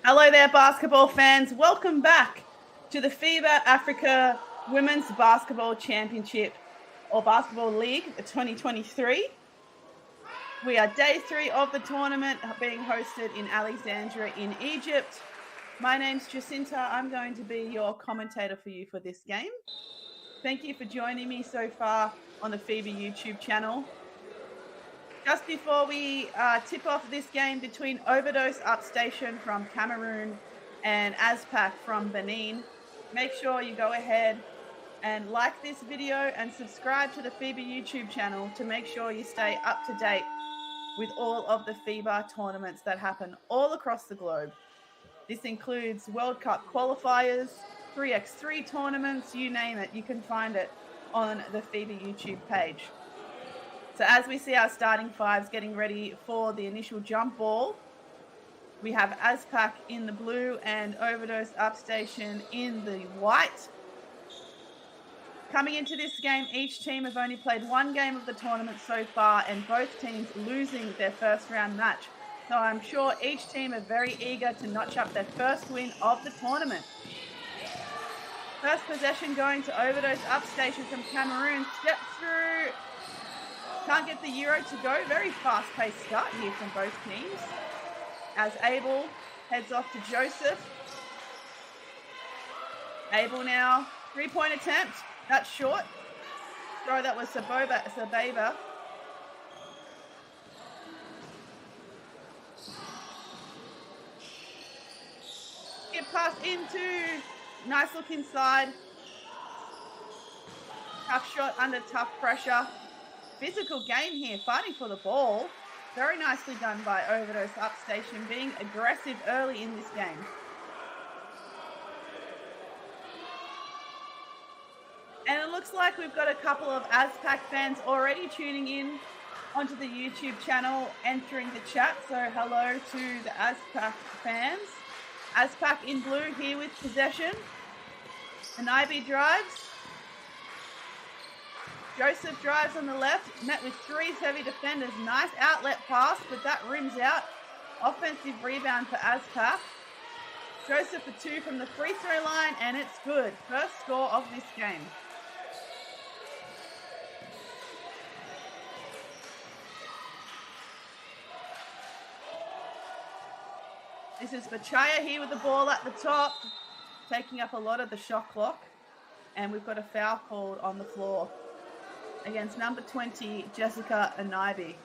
Hello there, basketball fans. Welcome back to the FIBA Africa Women's Basketball Championship or Basketball League 2023. We are day 3 of the tournament being hosted in Alexandria in Egypt. My name's Jacinta. I'm going to be your commentator for you for this game. Thank you for joining me so far on the FIBA YouTube channel. Just before we tip off this game between Overdose Upstation from Cameroon and ASPAC from Benin, make sure you go ahead and like this video and subscribe to the FIBA YouTube channel to make sure you stay up to date with all of the FIBA tournaments that happen all across the globe. This includes World Cup qualifiers, 3x3 tournaments, you name it, you can find it on the FIBA YouTube page. So as we see our starting fives getting ready for the initial jump ball, we have ASPAC in the blue and Overdose Upstation in the white. Coming into this game, each team have only played one game of the tournament so far, and both teams losing their first round match. So I'm sure each team are very eager to notch up their first win of the tournament. First possession going to Overdose Upstation from Cameroon. Step through. Can't get the Euro to go. Very fast-paced start here from both teams. As Abel heads off to Joseph. Abel now, 3-point attempt. That's short. Throw that was Sababa. Skip pass into. Nice look inside. Tough shot under tough pressure. Physical game here, fighting for the ball. Very nicely done by Overdose Upstation, being aggressive early in this game. And it looks like we've got a couple of ASPAC fans already tuning in onto the YouTube channel, entering the chat. So hello to the ASPAC fans. ASPAC in blue here with possession. And IB drives. Joseph drives on the left, met with 3 heavy defenders. Nice outlet pass, but that rims out. Offensive rebound for ASPAC. Joseph for 2 from the free throw line, and it's good. First score of this game. This is Bachaya here with the ball at the top, taking up a lot of the shot clock. And we've got a foul called on the floor against number 20, Jessica Anibi.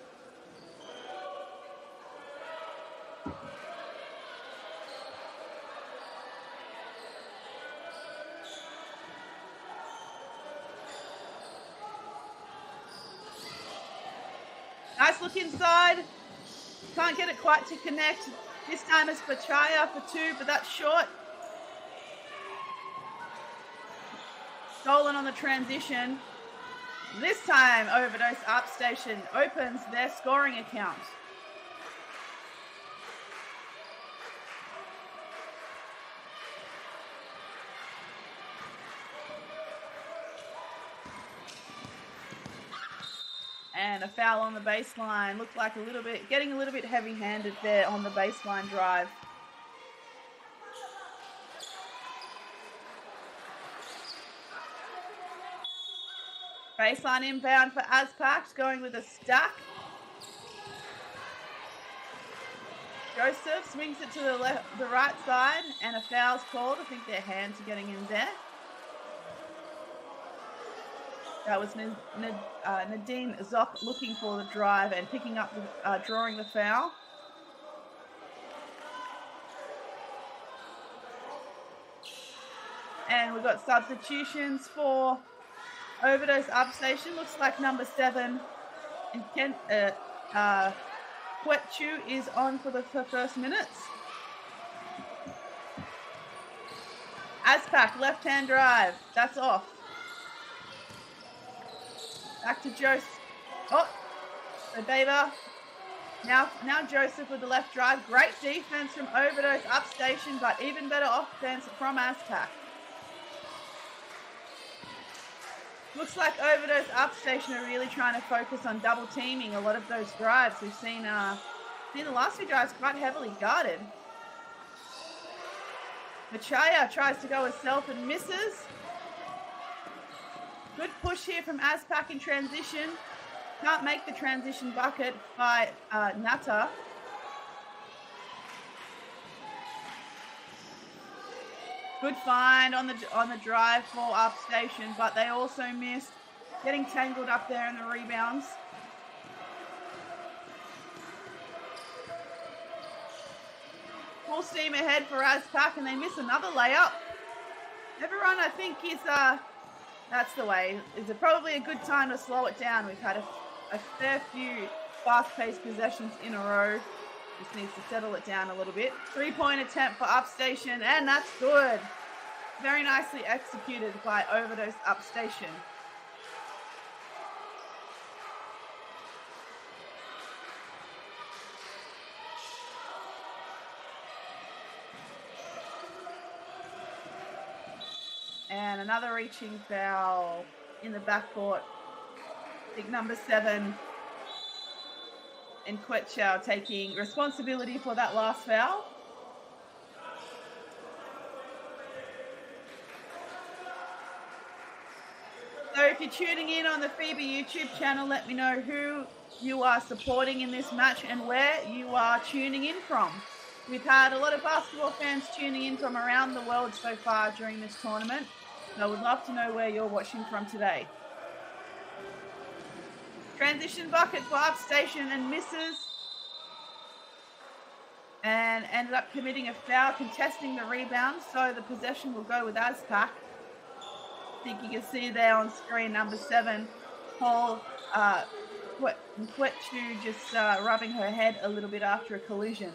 Nice look inside. Can't get it quite to connect. This time it's Bachaya for 2, but that's short. Stolen on the transition. This time, Overdose Upstation opens their scoring account. And a foul on the baseline. Looked like getting a little bit heavy-handed there on the baseline drive. Baseline inbound for ASPAC, going with a stack. Joseph swings it to the right side, and a foul's called. I think their hands are getting in there. That was Nadine Zock looking for the drive and picking up, drawing the foul. And we've got substitutions for Overdose Upstation. Looks like number 7 and Quetchu is on for the first minutes. ASPAC, left-hand drive. That's off. Back to Joseph. Oh, so Baber. Now Joseph with the left drive. Great defense from Overdose Upstation, but even better offense from ASPAC. Looks like Overdose Upstation are really trying to focus on double teaming a lot of those drives. We've seen the last few drives quite heavily guarded. Machaya tries to go herself and misses. Good push here from ASPAC in transition. Can't make the transition bucket by Nata. Good find on the drive for Upstation, but they also missed. Getting tangled up there in the rebounds. Full steam ahead for ASPAC, and they miss another layup. Everyone, I think, is that's the way. It's probably a good time to slow it down. We've had a fair few fast-paced possessions in a row. Just needs to settle it down a little bit. 3-point attempt for Upstation, and that's good. Very nicely executed by Overdose Upstation. And another reaching foul in the backcourt. I think number 7 in Quetchow taking responsibility for that last foul. So if you're tuning in on the FIBA YouTube channel, let me know who you are supporting in this match and where you are tuning in from. We've had a lot of basketball fans tuning in from around the world so far during this tournament. And I would love to know where you're watching from today. Transition bucket for Upstation and misses. And ended up committing a foul, contesting the rebound. So the possession will go with ASPAC. I think you can see there on screen number 7, Paul Quetchu just rubbing her head a little bit after a collision.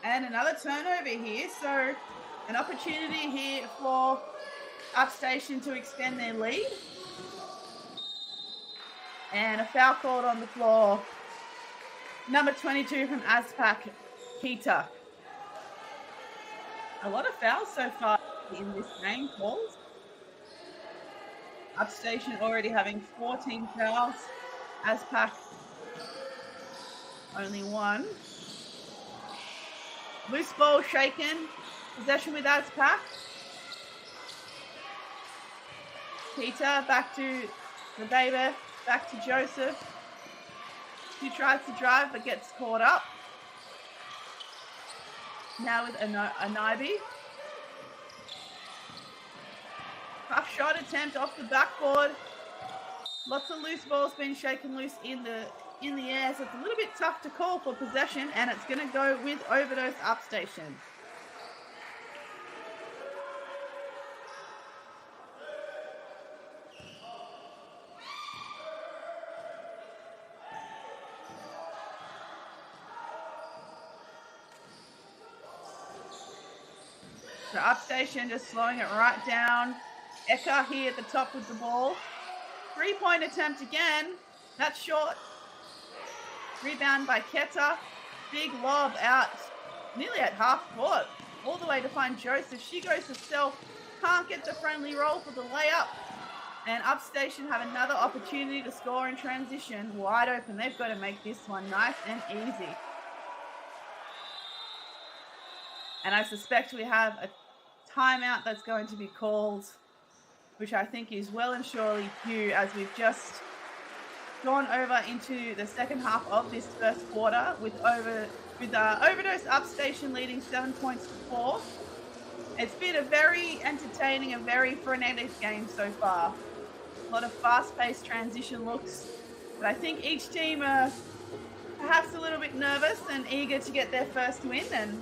And another turnover here, so an opportunity here for Upstation to extend their lead. And a foul called on the floor. Number 22 from ASPAC, Kita. A lot of fouls so far in this game calls. Upstation already having 14 fouls. ASPAC only 1. Loose ball shaken. Possession with ASPAC. Peter back to the baby. Back to Joseph. He tries to drive but gets caught up. Now with Anibi. Tough shot attempt off the backboard. Lots of loose balls being shaken loose in the air, so it's a little bit tough to call for possession, and it's going to go with Overdose Upstation. So Upstation just slowing it right down. Eka here at the top with the ball. 3-point attempt again. That's short. Rebound by Keta. Big lob out nearly at half court. All the way to find Joseph. She goes herself. Can't get the friendly roll for the layup. And Upstation have another opportunity to score in transition. Wide open. They've got to make this one nice and easy. And I suspect we have a timeout that's going to be called, which I think is well and surely due, as we've just gone over into the second half of this first quarter with Overdose Upstation leading 7 points to 4. It's been a very entertaining and very frenetic game so far. A lot of fast-paced transition looks, but I think each team are perhaps a little bit nervous and eager to get their first win, and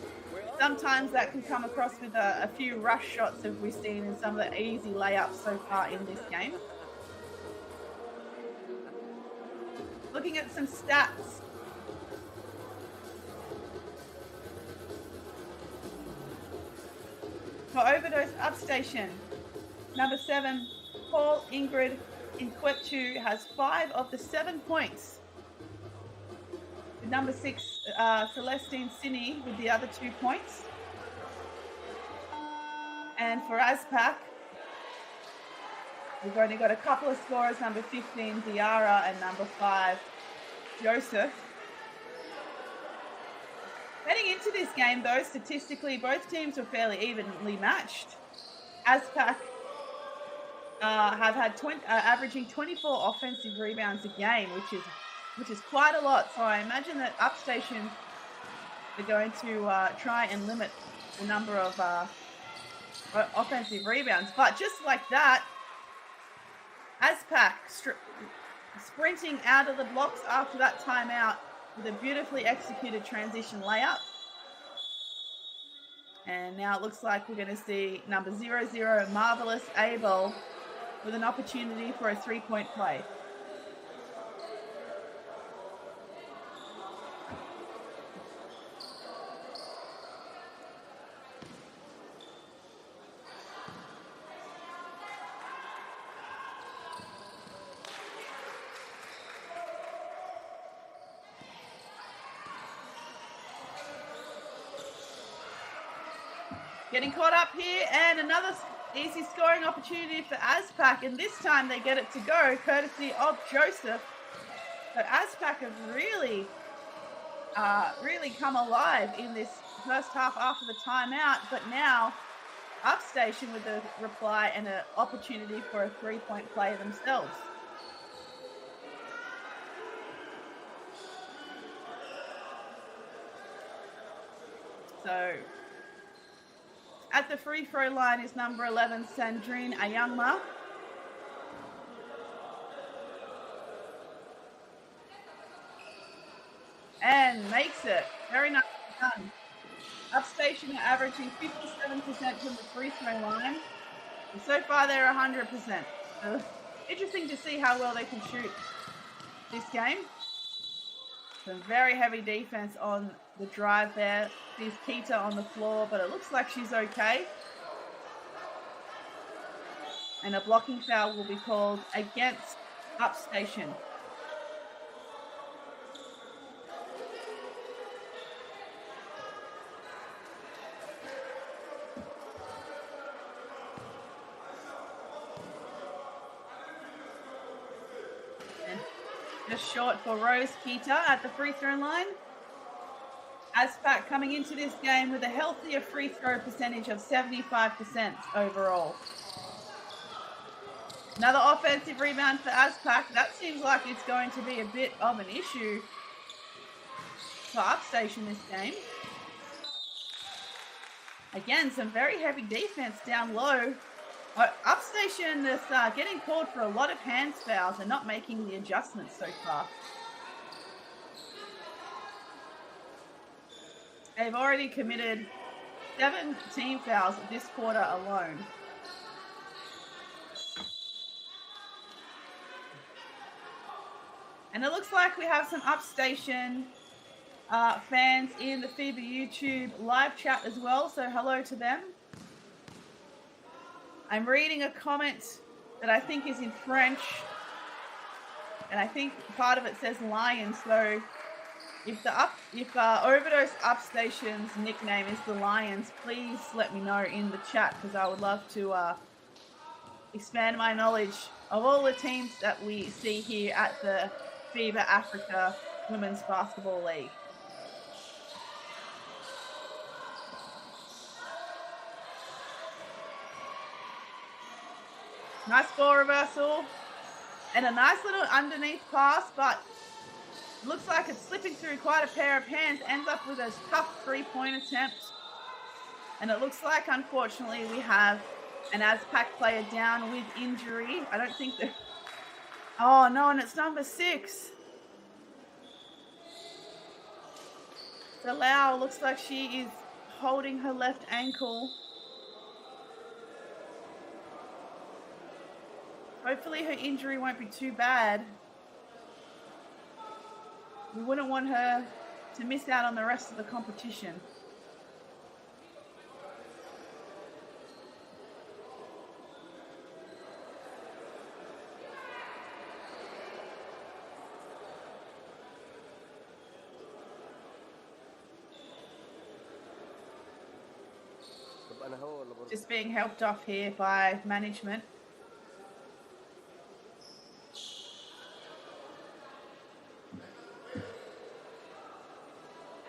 sometimes that can come across with a few rush shots as we've seen in some of the easy layups so far in this game. Looking at some stats. For Overdose Upstation, number 7, Paul Ingrid Inquetu has 5 of the 7 points. With number 6, Celestine Sini with the other 2 points. And for ASPAC, we've only got a couple of scorers, number 15, Diara, and number 5, Joseph. Heading into this game, though, statistically, both teams were fairly evenly matched. ASPAC have had averaging 24 offensive rebounds a game, which is quite a lot. So I imagine that Upstation are going to try and limit the number of offensive rebounds. But just like that, ASPAC sprinting out of the blocks after that timeout with a beautifully executed transition layup. And now it looks like we're going to see number 00, Marvelous Abel, with an opportunity for a 3-point play. Getting caught up here, and another easy scoring opportunity for ASPAC, and this time they get it to go, courtesy of Joseph. So ASPAC have really come alive in this first half after the timeout, but now Upstation with a reply and an opportunity for a 3-point play themselves. So at the free throw line is number 11, Sandrine Ayangma. And makes it. Very nicely done. Upstation are averaging 57% from the free throw line. And so far they're 100%. So interesting to see how well they can shoot this game. Some very heavy defense on the drive there. There's Keita on the floor, but it looks like she's okay. And a blocking foul will be called against Upstation. And just short for Rose Keita at the free throw line. ASPAC coming into this game with a healthier free throw percentage of 75% overall. Another offensive rebound for ASPAC. That seems like it's going to be a bit of an issue for Upstation this game. Again, some very heavy defense down low. Upstation is getting called for a lot of hands fouls and not making the adjustments so far. They've already committed 7 team fouls this quarter alone. And it looks like we have some Upstation fans in the FIBA YouTube live chat as well, so hello to them. I'm reading a comment that I think is in French, and I think part of it says Lion, so if Overdose Upstation's nickname is the Lions, please let me know in the chat, because I would love to expand my knowledge of all the teams that we see here at the FIBA Africa Women's Basketball League. Nice ball reversal and a nice little underneath pass, but looks like it's slipping through quite a pair of hands, ends up with a tough 3-point attempt. And it looks like, unfortunately, we have an ASPAC player down with injury. I don't think that... Oh, no, and it's number 6. Salau looks like she is holding her left ankle. Hopefully her injury won't be too bad. We wouldn't want her to miss out on the rest of the competition. Just being helped off here by management.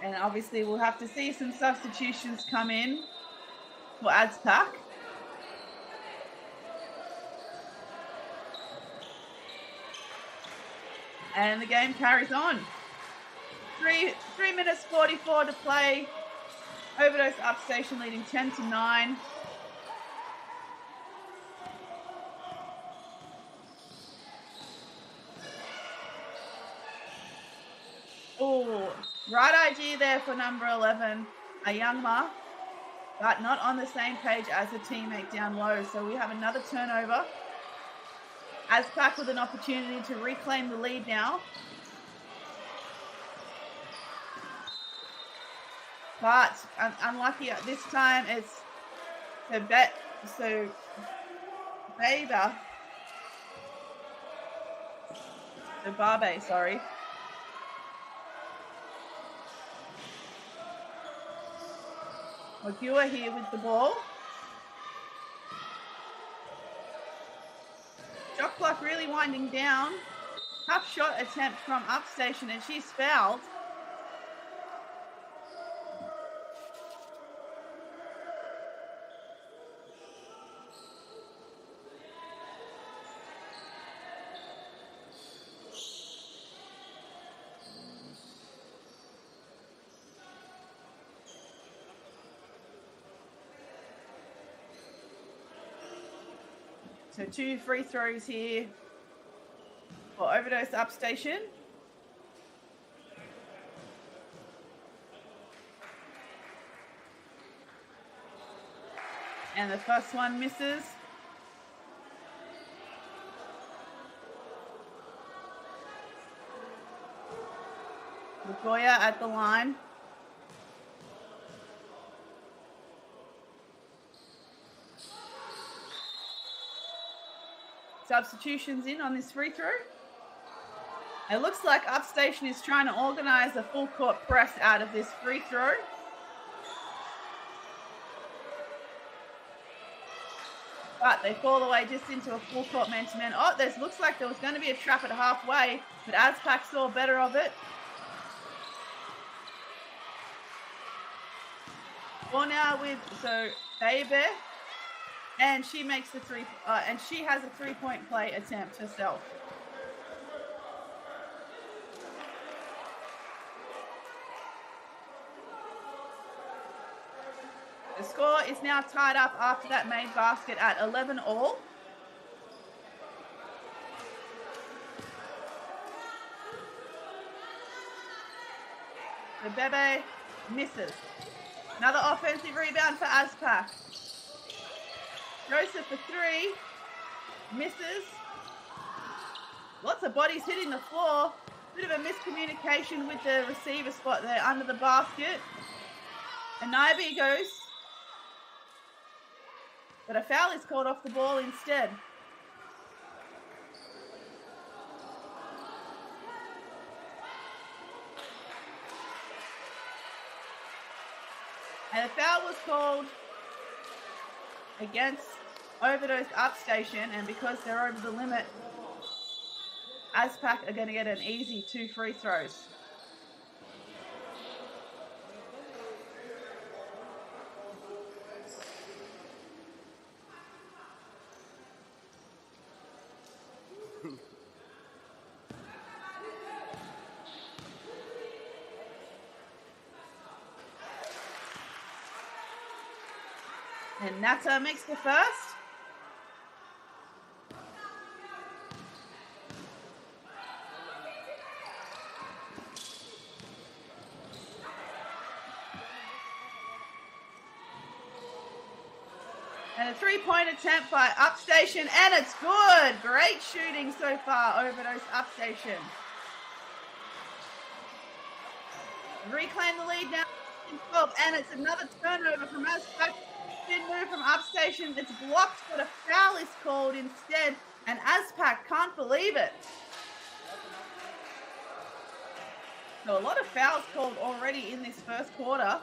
And obviously we'll have to see some substitutions come in for ASPAC. And the game carries on. 3 minutes 44 to play. Overdose Upstation leading 10-9. Oh, right idea there for number 11, Ayangma, but not on the same page as a teammate down low. So we have another turnover. ASPAC with an opportunity to reclaim the lead now. But unlucky at this time, it's Barbe, sorry. Magua here with the ball. Shot clock really winding down. Tough shot attempt from Upstation, and she's fouled. So 2 free throws here for Overdose Upstation. And the first one misses. Lagoya at the line. Substitutions in on this free throw. It looks like Upstation is trying to organize a full court press out of this free throw. But they fall away just into a full court man-to-man. Oh, this looks like there was going to be a trap at halfway, but ASPAC saw better of it. Ball now with Baby. And she makes the and she has a 3-point play attempt herself. The score is now tied up after that made basket at 11 all. The Bebe misses. Another offensive rebound for ASPAC. Joseph for 3, misses. Lots of bodies hitting the floor. Bit of a miscommunication with the receiver spot there under the basket. And Naibi goes. But a foul is called off the ball instead. And the foul was called against Overdose Upstation, and because they're over the limit, ASPAC are going to get an easy 2 free throws. And Nata makes the first. And a 3-point attempt by Upstation, and it's good. Great shooting so far, Overdose Upstation. Reclaim the lead now, and it's another turnover from ASPAC. Good move from Upstation. It's blocked, but a foul is called instead, and ASPAC can't believe it. So a lot of fouls called already in this first quarter,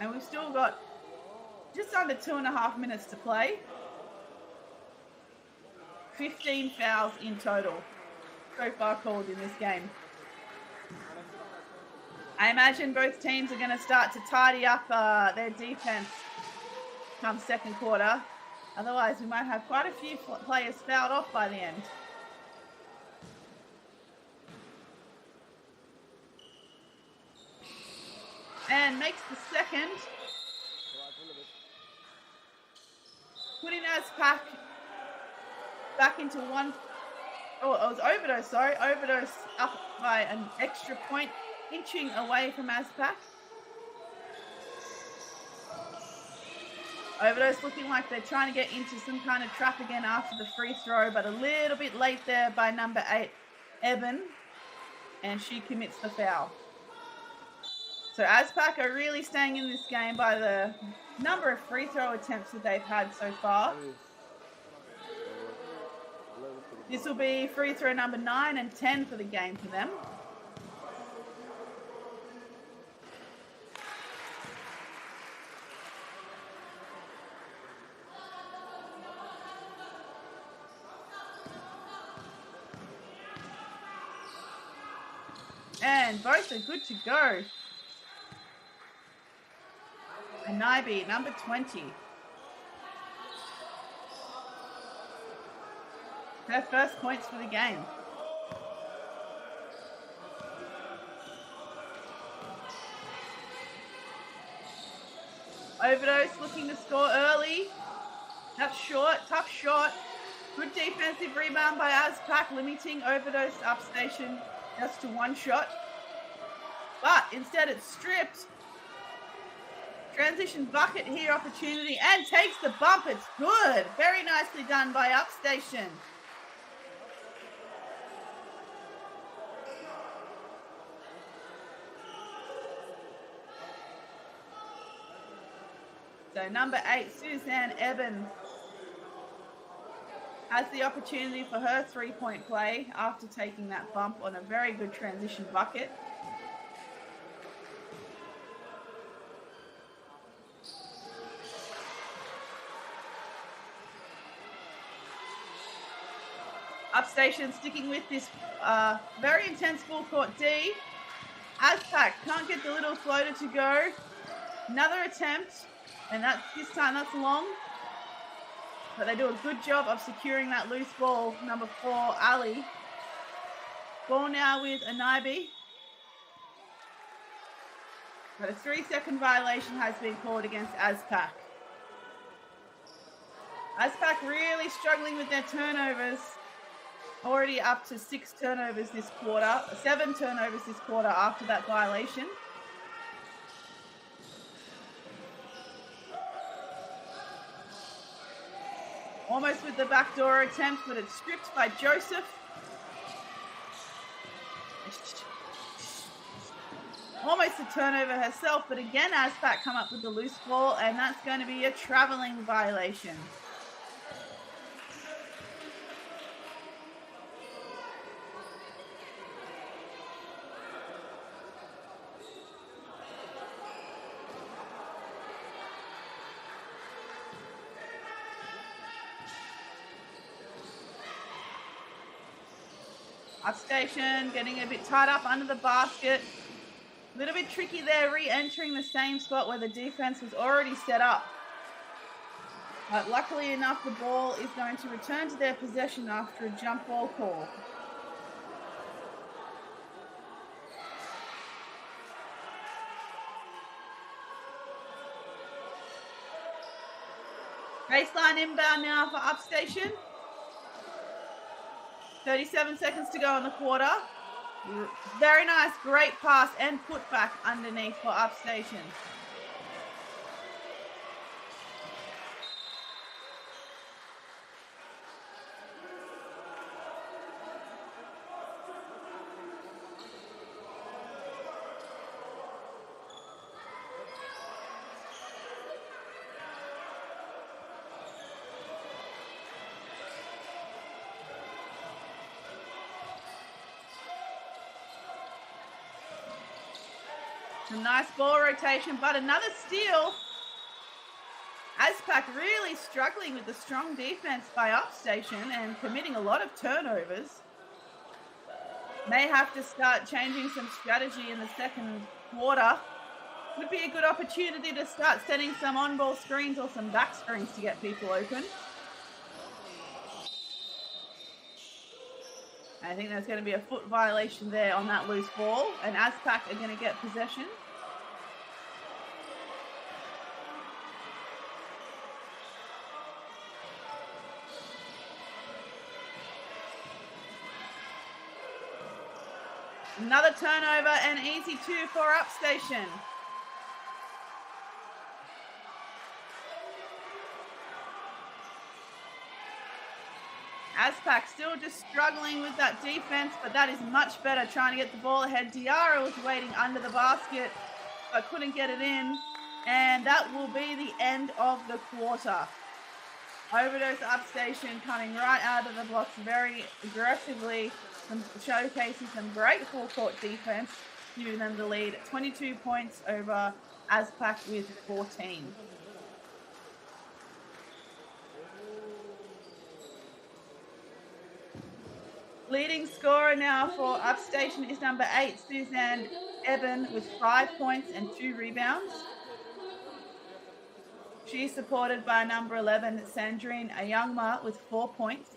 and we've still got just under 2.5 minutes to play. 15 fouls in total so far called in this game. I imagine both teams are going to start to tidy up their defense come second quarter. Otherwise, we might have quite a few players fouled off by the end. And makes the second. Putting ASPAC back into one. Oh, it was Overdose, sorry. Overdose up by an extra point, inching away from ASPAC. Overdose looking like they're trying to get into some kind of trap again after the free throw, but a little bit late there by number 8, Eben, and she commits the foul. So ASPAC are really staying in this game by the number of free throw attempts that they've had so far. This will be free throw number 9 and 10 for the game for them. And both are good to go. Anibi, number 20. Her first points for the game. Overdose looking to score early. That's short, tough shot. Good defensive rebound by ASPAC, limiting Overdose upstation just to one shot. But instead it's stripped. Transition bucket here, opportunity, and takes the bump. It's good. Very nicely done by Upstation. So number 8, Suzanne Eben, has the opportunity for her three-point play after taking that bump on a very good transition bucket. Upstation sticking with this very intense full court D. ASPAC can't get the little floater to go. Another attempt, and this time that's long. But they do a good job of securing that loose ball. Number 4, Ali. Ball now with Anibi. But a 3-second violation has been called against ASPAC. ASPAC really struggling with their turnovers. Already up to 6 turnovers this quarter, 7 turnovers this quarter after that violation. Almost with the backdoor attempt, but it's stripped by Joseph. Almost a turnover herself, but again, ASPAC come up with the loose ball, and that's going to be a traveling violation. Upstation getting a bit tied up under the basket. A little bit tricky there, re-entering the same spot where the defense was already set up. But luckily enough, the ball is going to return to their possession after a jump ball call. Baseline inbound now for Upstation. 37 seconds to go in the quarter. Very nice, great pass and putback underneath for Upstation. A nice ball rotation, but another steal. ASPAC really struggling with the strong defense by Upstation and committing a lot of turnovers. May have to start changing some strategy in the second quarter. Would be a good opportunity to start setting some on-ball screens or some back screens to get people open. I think there's going to be a foot violation there on that loose ball, and ASPAC are going to get possession. Another turnover and easy 2 for Upstation. ASPAC still just struggling with that defense, but that is much better, trying to get the ball ahead. Diarra was waiting under the basket, but couldn't get it in. And that will be the end of the quarter. Overdose Upstation coming right out of the blocks very aggressively, showcasing some great full court defense, giving them the lead. 22 points over ASPAC with 14. Leading scorer now for Upstation is number 8, Suzanne Eben, with 5 points and 2 rebounds. She's supported by number 11, Sandrine Ayangma, with 4 points.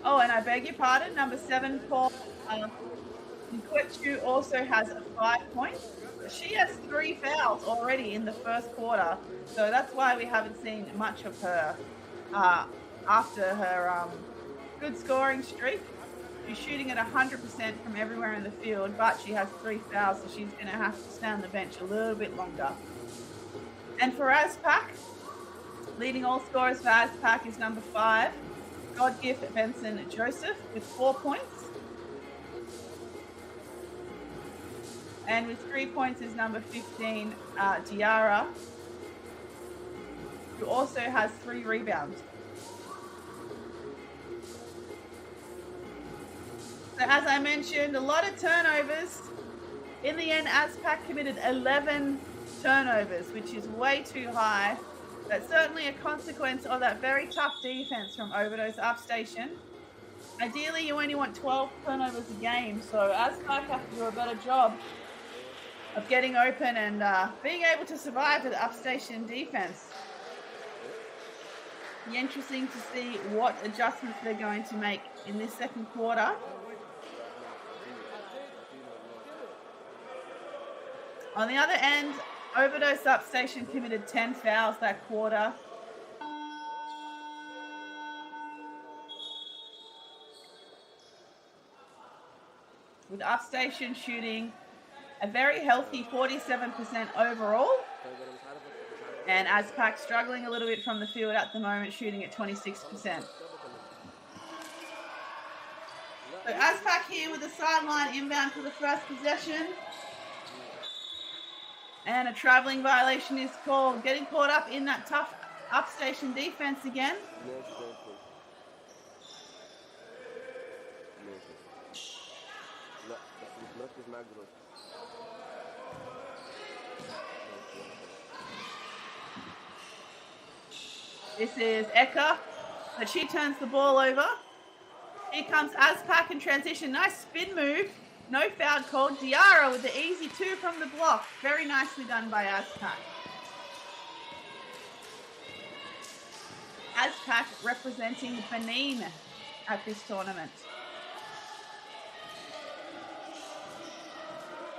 Oh, and I beg your pardon, number 7, Paul Nkwechu, also has 5 points. She has 3 fouls already in the first quarter, so that's why we haven't seen much of her after her good scoring streak. She's shooting at 100% from everywhere in the field, but she has 3 fouls, so she's going to have to stay on the bench a little bit longer. And for ASPAC, leading all scorers for ASPAC is number 5, Godgift Benson Joseph, with 4 points. And with 3 points is number 15, Diarra, who also has 3 rebounds. So as I mentioned, a lot of turnovers. In the end, ASPAC committed 11 turnovers, which is way too high. That's certainly a consequence of that very tough defense from Overdose Upstation. Ideally, you only want 12 turnovers a game, so ASPAC have to do a better job of getting open and being able to survive the Upstation defense. Be interesting to see what adjustments they're going to make in this second quarter. On the other end, Overdose Upstation committed 10 fouls that quarter. With Upstation shooting a very healthy 47% overall. And ASPAC struggling a little bit from the field at the moment, shooting at 26%. So ASPAC here with the sideline inbound for the first possession. And a traveling violation is called. Getting caught up in that tough Upstation defense again. This is Eka, but she turns the ball over. Here comes ASPAC in transition. Nice spin move. No foul called. Diarra with the easy 2 from the block. Very nicely done by ASPAC. ASPAC representing Benin at this tournament.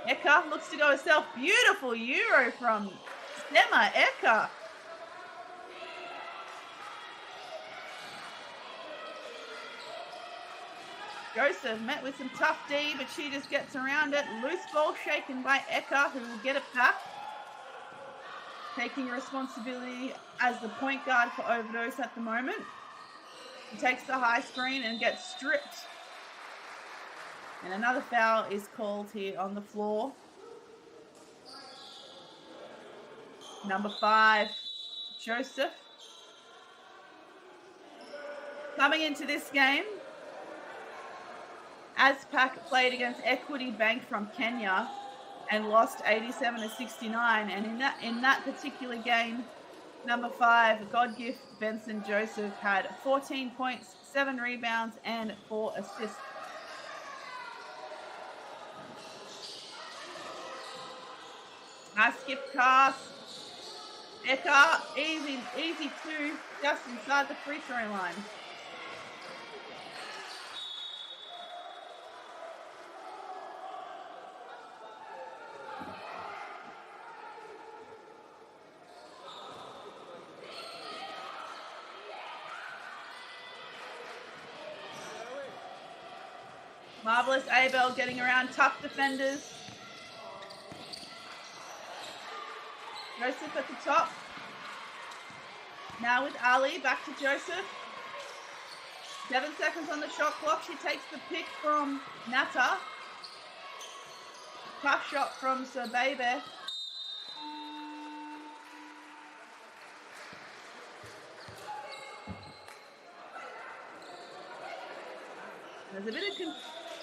Eka looks to go herself. Beautiful Euro from Sema Eka. Joseph met with some tough D, but she just gets around it. Loose ball shaken by Eka, who will get it back. Taking responsibility as the point guard for Overdose at the moment. He takes the high screen and gets stripped. And another foul is called here on the floor. Number 5, Joseph. Coming into this game, ASPAC played against Equity Bank from Kenya, and lost 87-69. And in that particular game, number 5, God Gift Benson Joseph had 14 points, 7 rebounds, and 4 assists. Nice skip pass. Eka, easy 2, just inside the free throw line. Marvelous Abel getting around tough defenders. Joseph at the top. Now with Ali, back to Joseph. 7 seconds on the shot clock. She takes the pick from Nata. Tough shot from Sobebe. There's a bit of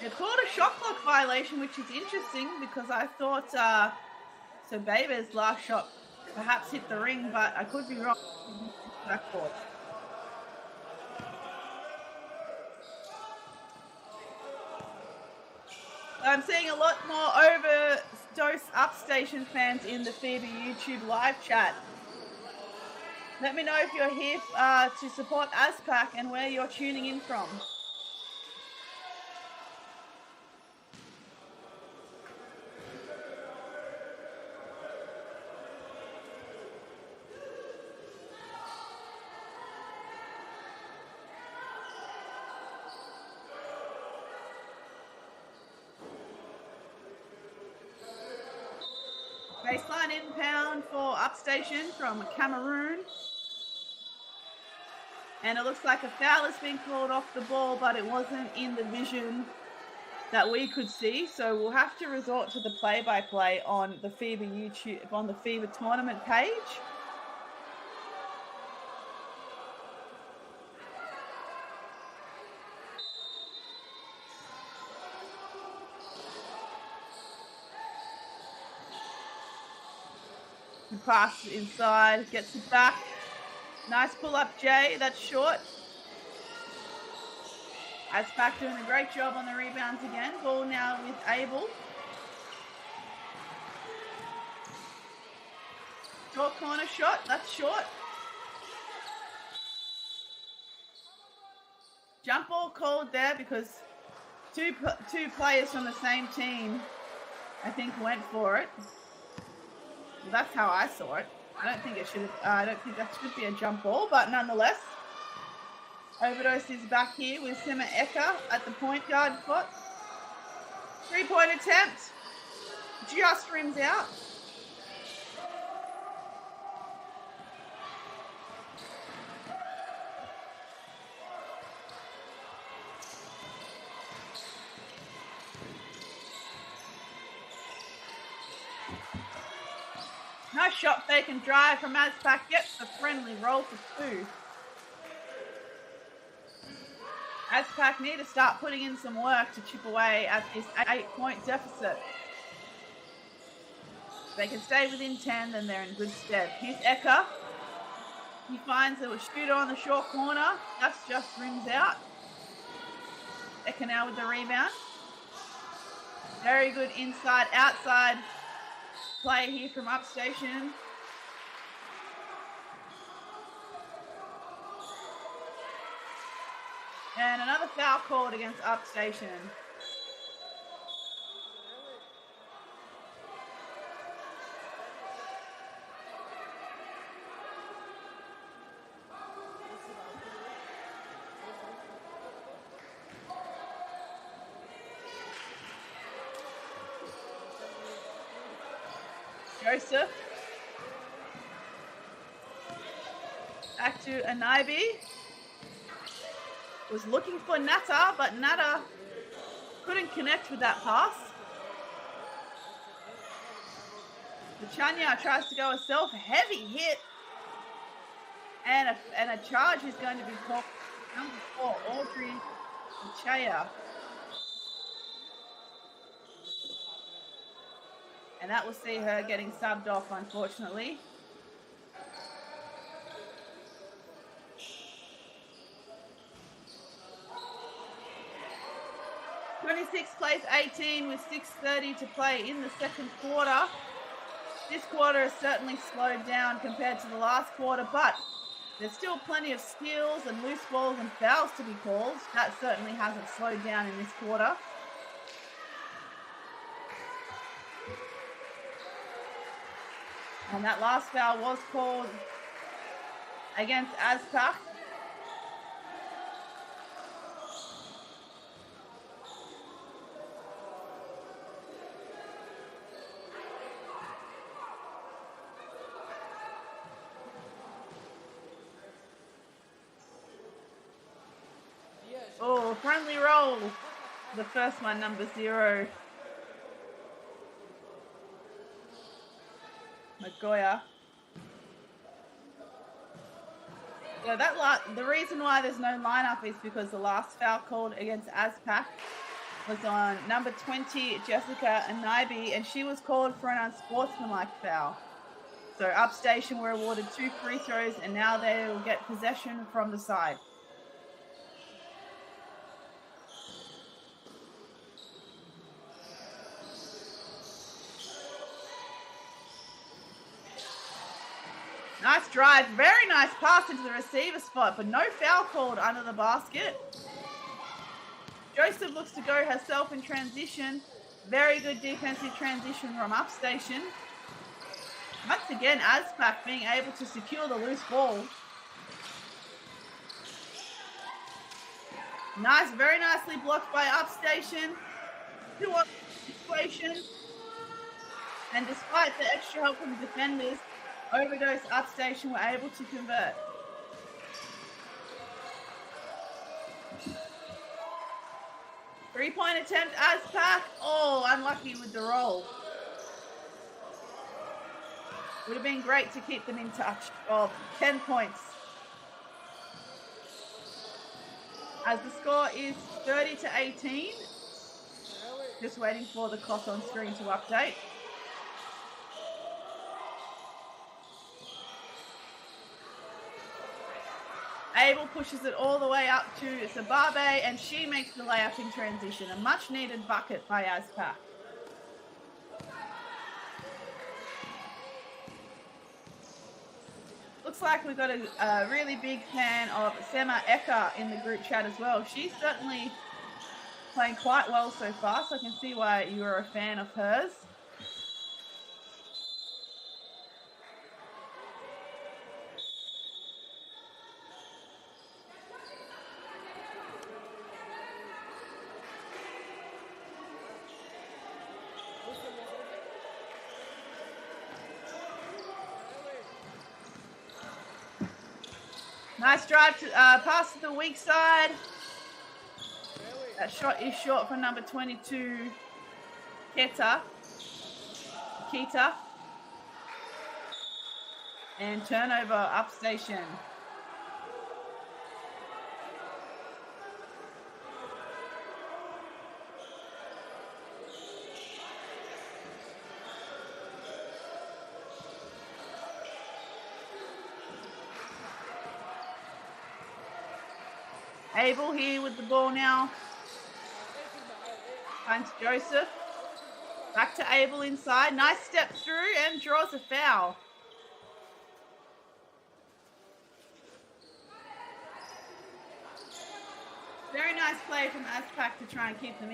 they called a shot clock violation, which is interesting because I thought Sobebe's last shot perhaps hit the ring, but I could be wrong. Backboard. I'm seeing a lot more Overdose Upstation fans in the FIBA YouTube live chat. Let me know if you're here to support ASPAC and where you're tuning in from. Baseline inbound for Upstation from Cameroon. And it looks like a foul has been called off the ball, but it wasn't in the vision that we could see. So we'll have to resort to the play-by-play on the FIBA YouTube, on the FIBA tournament page. Pass inside, gets it back. Nice pull up, Jay. That's short. ASPAC doing a great job on the rebounds again. Ball now with Abel. Short corner shot. That's short. Jump ball called there because two players from the same team, I think, went for it. Well, that's how I saw it. I don't think that should be a jump ball, but nonetheless, Overdose is back here with Sima Eka at the point guard spot. 3-point attempt, just rims out. Nice shot fake and drive from ASPAC. Gets the friendly roll for 2. ASPAC need to start putting in some work to chip away at this 8-point deficit. If they can stay within 10, then they're in good stead. Here's Eka. He finds a shooter on the short corner. That's just rims out. Eka now with the rebound. Very good inside-outside play here from Upstation. And another foul called against Upstation. Joseph. Back to Anaibi. Was looking for Nata, but Nata couldn't connect with that pass. Chanya tries to go herself. Heavy hit. And a charge is going to be called. Number 4, Audrey Chaya. And that will see her getting subbed off, unfortunately. 26 plays 18 with 6:30 to play in the second quarter. This quarter has certainly slowed down compared to the last quarter, but there's still plenty of steals and loose balls and fouls to be called. That certainly hasn't slowed down in this quarter. And that last foul was called against ASPAC. Oh, friendly roll. The first one, number 0. Magoya. So the reason why there's no lineup is because the last foul called against ASPAC was on number 20, Jessica Anibi, and she was called for an unsportsmanlike foul. So Upstation were awarded 2 free throws, and now they will get possession from the side. Nice drive, very nice pass into the receiver spot, but no foul called under the basket. Joseph looks to go herself in transition. Very good defensive transition from Upstation. Once again, ASPAC being able to secure the loose ball. Nice, very nicely blocked by Upstation. 2-on situation. And despite the extra help from the defenders, Overdose Upstation were able to convert. Three-point attempt, ASPAC. Oh, unlucky with the roll. Would have been great to keep them in touch. Oh, 10 points. As the score is 30-18. Just waiting for the clock on screen to update. Abel pushes it all the way up to Sababe, and she makes the layup in transition. A much-needed bucket by ASPAC. Looks like we've got a really big fan of Sema Eka in the group chat as well. She's certainly playing quite well so far, so I can see why you are a fan of hers. Nice drive to pass to the weak side. That shot is short for number 22, Kita. And turnover, Upstation. Abel here with the ball now. Finds Joseph. Back to Abel inside. Nice step through and draws a foul. Very nice play from ASPAC to try and keep them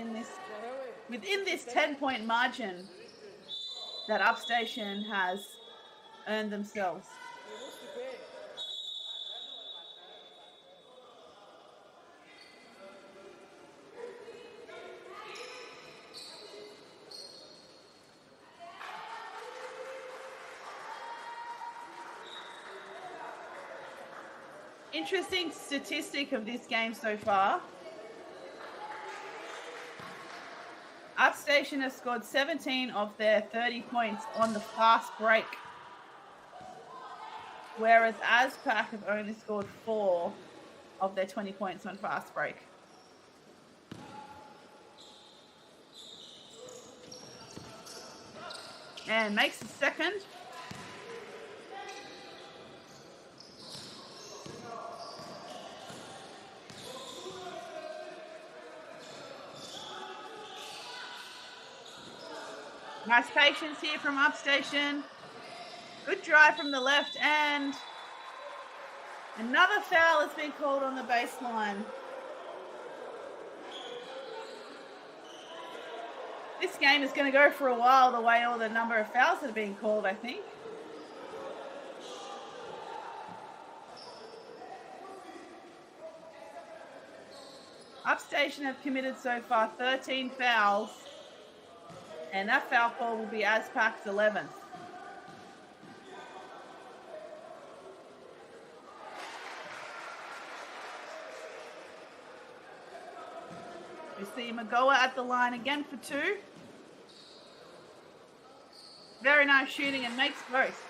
within this 10-point margin that Upstation has earned themselves. Interesting statistic of this game so far. Upstation has scored 17 of their 30 points on the fast break, whereas ASPAC have only scored 4 of their 20 points on fast break. and makes the second. Nice patience here from Upstation. Good drive from the left, and another foul has been called on the baseline. This game is going to go for a while, the way all the number of fouls that are being called, I think. Upstation have committed so far 13 fouls, and that foul call will be ASPAC's 11th. We see Magoa at the line again for two. Very nice shooting and makes both.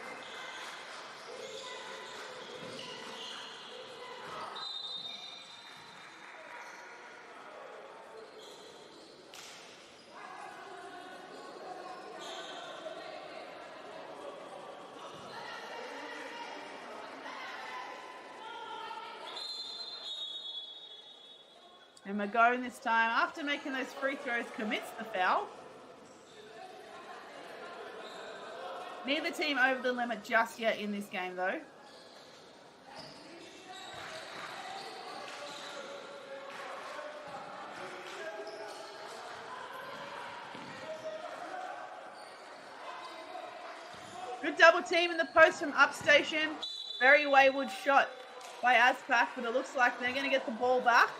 And Magoan this time, after making those free throws, commits the foul. Neither team over the limit just yet in this game, though. Good double team in the post from Upstation. Very wayward shot by ASPAC, but it looks like they're going to get the ball back.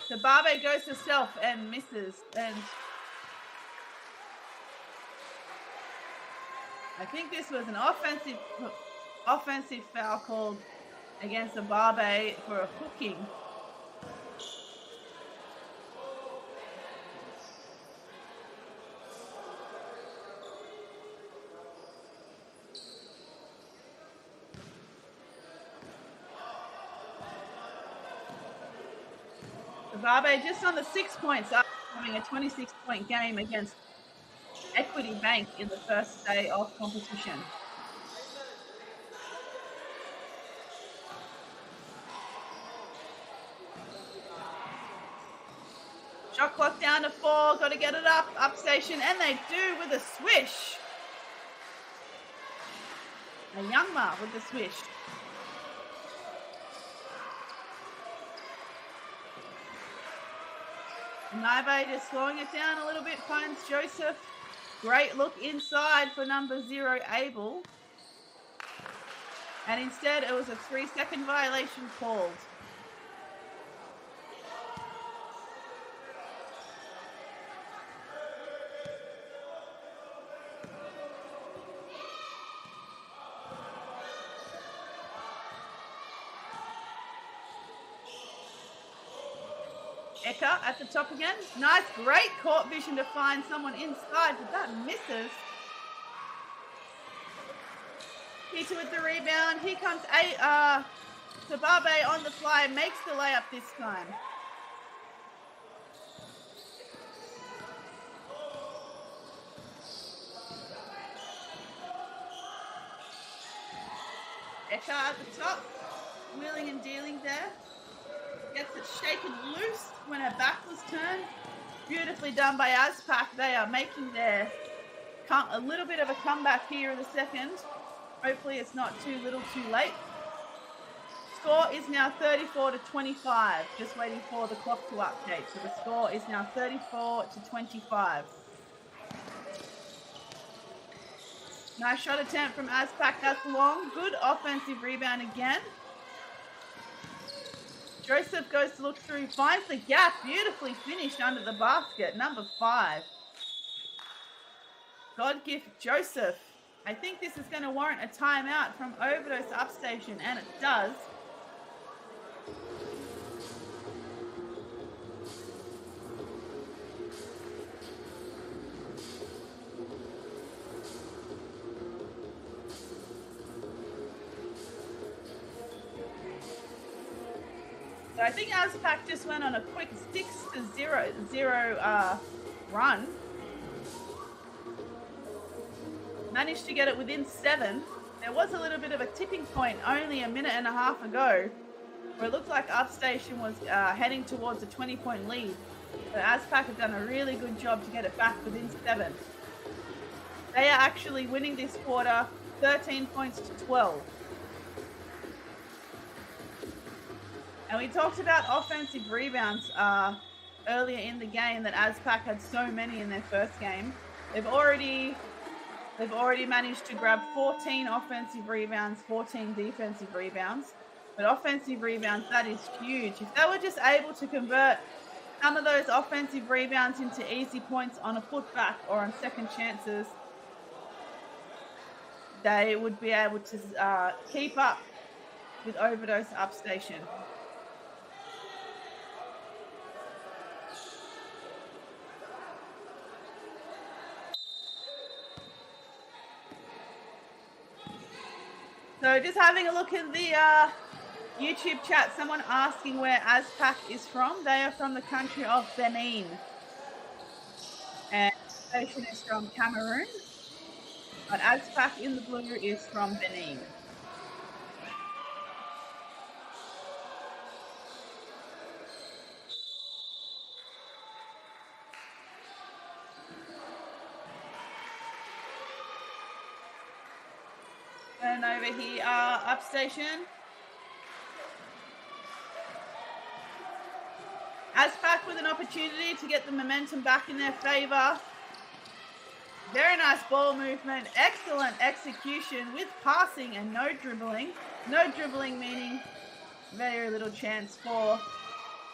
So Barbe goes to self and misses, and I think this was an offensive foul called against the Barbe for a hooking. Barbe just on the 6 points up, having a 26-point game against Equity Bank in the first day of competition. Shot clock down to 4, got to get it up, Upstation, and they do with a swish. A Youngma with the swish. Naive just slowing it down a little bit, finds Joseph. Great look inside for number 0, Abel. And instead it was a 3-second violation called. Eka at the top again. Nice, great court vision to find someone inside, but that misses. Peter with the rebound. Here comes Sababe on the fly, makes the layup this time. Eka at the top, wheeling and dealing there. Gets it shaken loose when her back was turned. Beautifully done by ASPAC. They are making a little bit of a comeback here in the second. Hopefully it's not too little too late. Score is now 34-25. Just waiting for the clock to update. So the score is now 34-25. Nice shot attempt from ASPAC. That's long. Good offensive rebound again. Joseph goes to look through, finds the gap, beautifully finished under the basket, number 5. God gift Joseph. I think this is going to warrant a timeout from Overdose Upstation, and it does. So I think ASPAC just went on a quick 6-0 run. Managed to get it within 7. There was a little bit of a tipping point only a minute and a half ago, where it looked like Upstation was heading towards a 20-point lead. But ASPAC have done a really good job to get it back within 7. They are actually winning this quarter 13 points to 12. And we talked about offensive rebounds earlier in the game, that ASPAC had so many in their first game. They've already managed to grab 14 offensive rebounds, 14 defensive rebounds. But offensive rebounds, that is huge. If they were just able to convert some of those offensive rebounds into easy points on a putback or on second chances, they would be able to keep up with Overdose Upstation. So just having a look in the YouTube chat, someone asking where ASPAC is from. They are from the country of Benin. And the station is from Cameroon. But ASPAC in the blue is from Benin. And over here, Upstation. ASPAC with an opportunity to get the momentum back in their favor. Very nice ball movement, excellent execution with passing and no dribbling. No dribbling meaning very little chance for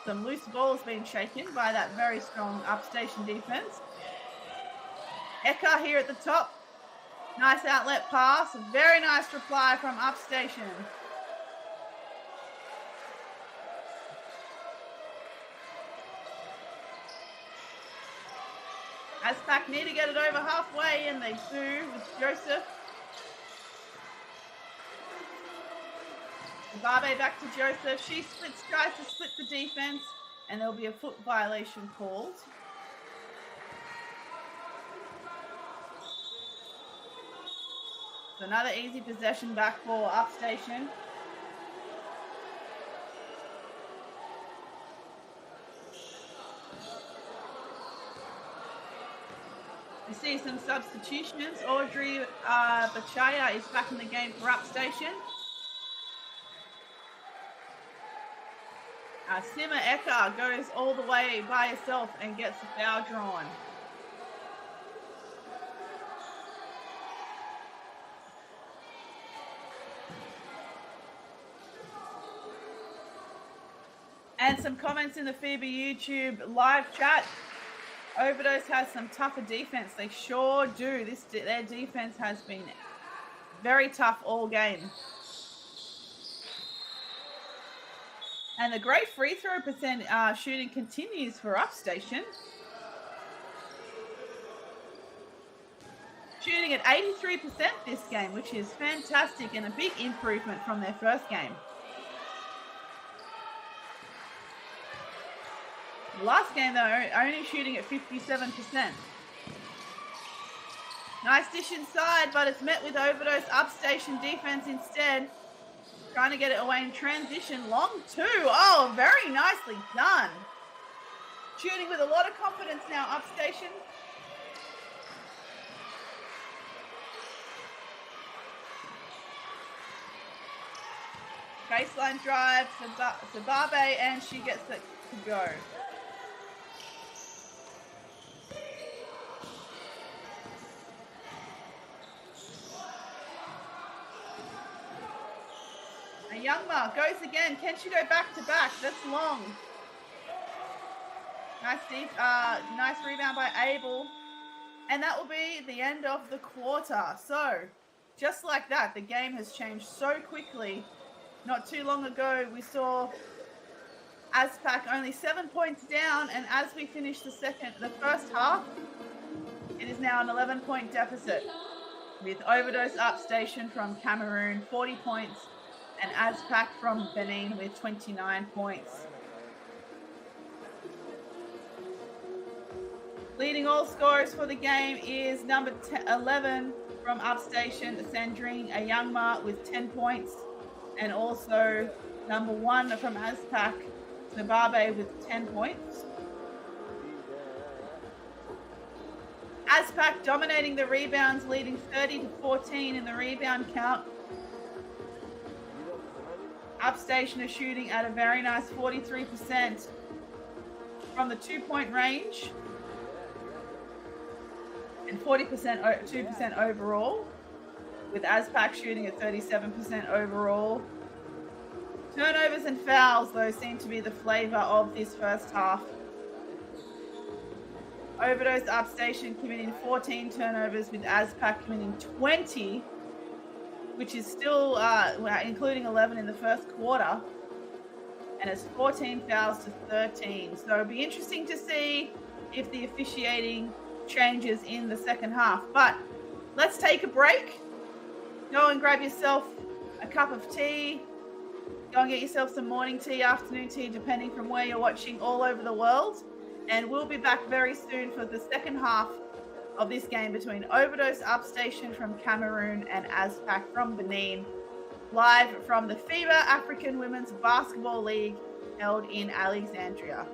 some loose balls being shaken by that very strong Upstation defense. Eka here at the top. Nice outlet pass. Very nice reply from Upstation. ASPAC need to get it over halfway, and they do with Joseph. Barbe back to Joseph. She tries to split the defense, and there'll be a foot violation called. So another easy possession back for Upstation. We see some substitutions. Audrey Bachaya is back in the game for Upstation. Sima Eka goes all the way by herself and gets the foul drawn. And some comments in the FIBA YouTube live chat. Overdose has some tougher defense. They sure do. Their defense has been very tough all game. And the great free throw shooting continues for Upstation. Shooting at 83% this game, which is fantastic and a big improvement from their first game. Last game, though, only shooting at 57%. Nice dish inside, but it's met with Overdose Upstation defense instead. Trying to get it away in transition. Long two. Oh, very nicely done. Shooting with a lot of confidence now, Upstation. Baseline drive to Barbe, and she gets it to go. Youngma goes again. Can she go back to back? That's long. Nice rebound by Abel. And that will be the end of the quarter. So, just like that, the game has changed so quickly. Not too long ago, we saw ASPAC only 7 points down, and as we finish the first half, it is now an 11-point deficit with Overdose Upstation from Cameroon, 40 points, and ASPAC from Benin with 29 points. Leading all scorers for the game is number 11 from Upstation, Sandrine Ayangma with 10 points. And also number 1 from ASPAC, Zimbabwe with 10 points. ASPAC dominating the rebounds, leading 30-14 in the rebound count. Upstation is shooting at a very nice 43% from the 2-point range and 2% overall, with ASPAC shooting at 37% overall. Turnovers and fouls, though, seem to be the flavor of this first half. Overdose Upstation committing 14 turnovers, with ASPAC committing 20, which is still including 11 in the first quarter, and it's 14 fouls to 13. So it'll be interesting to see if the officiating changes in the second half. But let's take a break. Go and grab yourself a cup of tea. Go and get yourself some morning tea, afternoon tea, depending from where you're watching all over the world. And we'll be back very soon for the second half of this game between Overdose Upstation from Cameroon and ASPAC from Benin, live from the FIBA African Women's Basketball League held in Alexandria.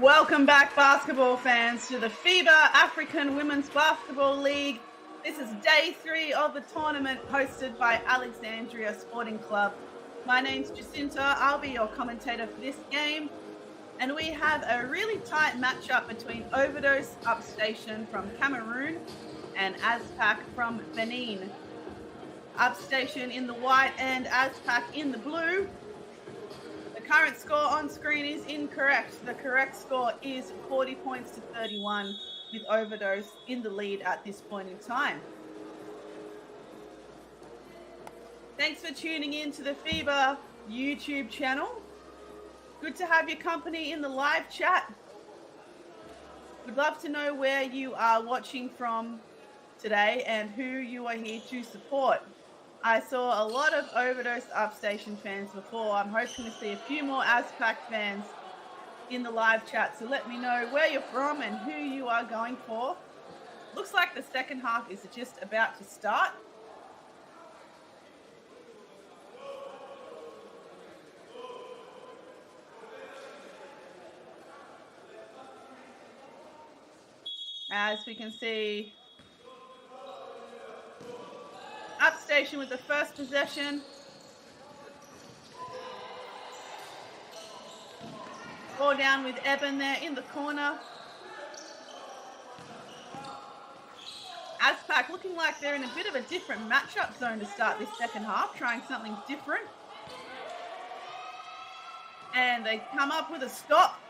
Welcome back, basketball fans, to the FIBA African Women's Basketball League. This is day 3 of the tournament hosted by Alexandria Sporting Club. My name's Jacinta. I'll be your commentator for this game. And we have a really tight matchup between Overdose Upstation from Cameroon and ASPAC from Benin. Upstation in the white and ASPAC in the blue. The current score on screen is incorrect. The correct score is 40 points to 31, with Overdose in the lead at this point in time. Thanks for tuning in to the FIBA YouTube channel. Good to have your company in the live chat. We'd love to know where you are watching from today and who you are here to support. I saw a lot of Overdose Upstation fans before. I'm hoping to see a few more ASPAC fans in the live chat, so let me know where you're from and who you are going for. Looks like the second half is just about to start. As we can see, Upstation with the first possession. Ball down with Eben there in the corner. ASPAC looking like they're in a bit of a different matchup zone to start this second half, trying something different. And they come up with a stop.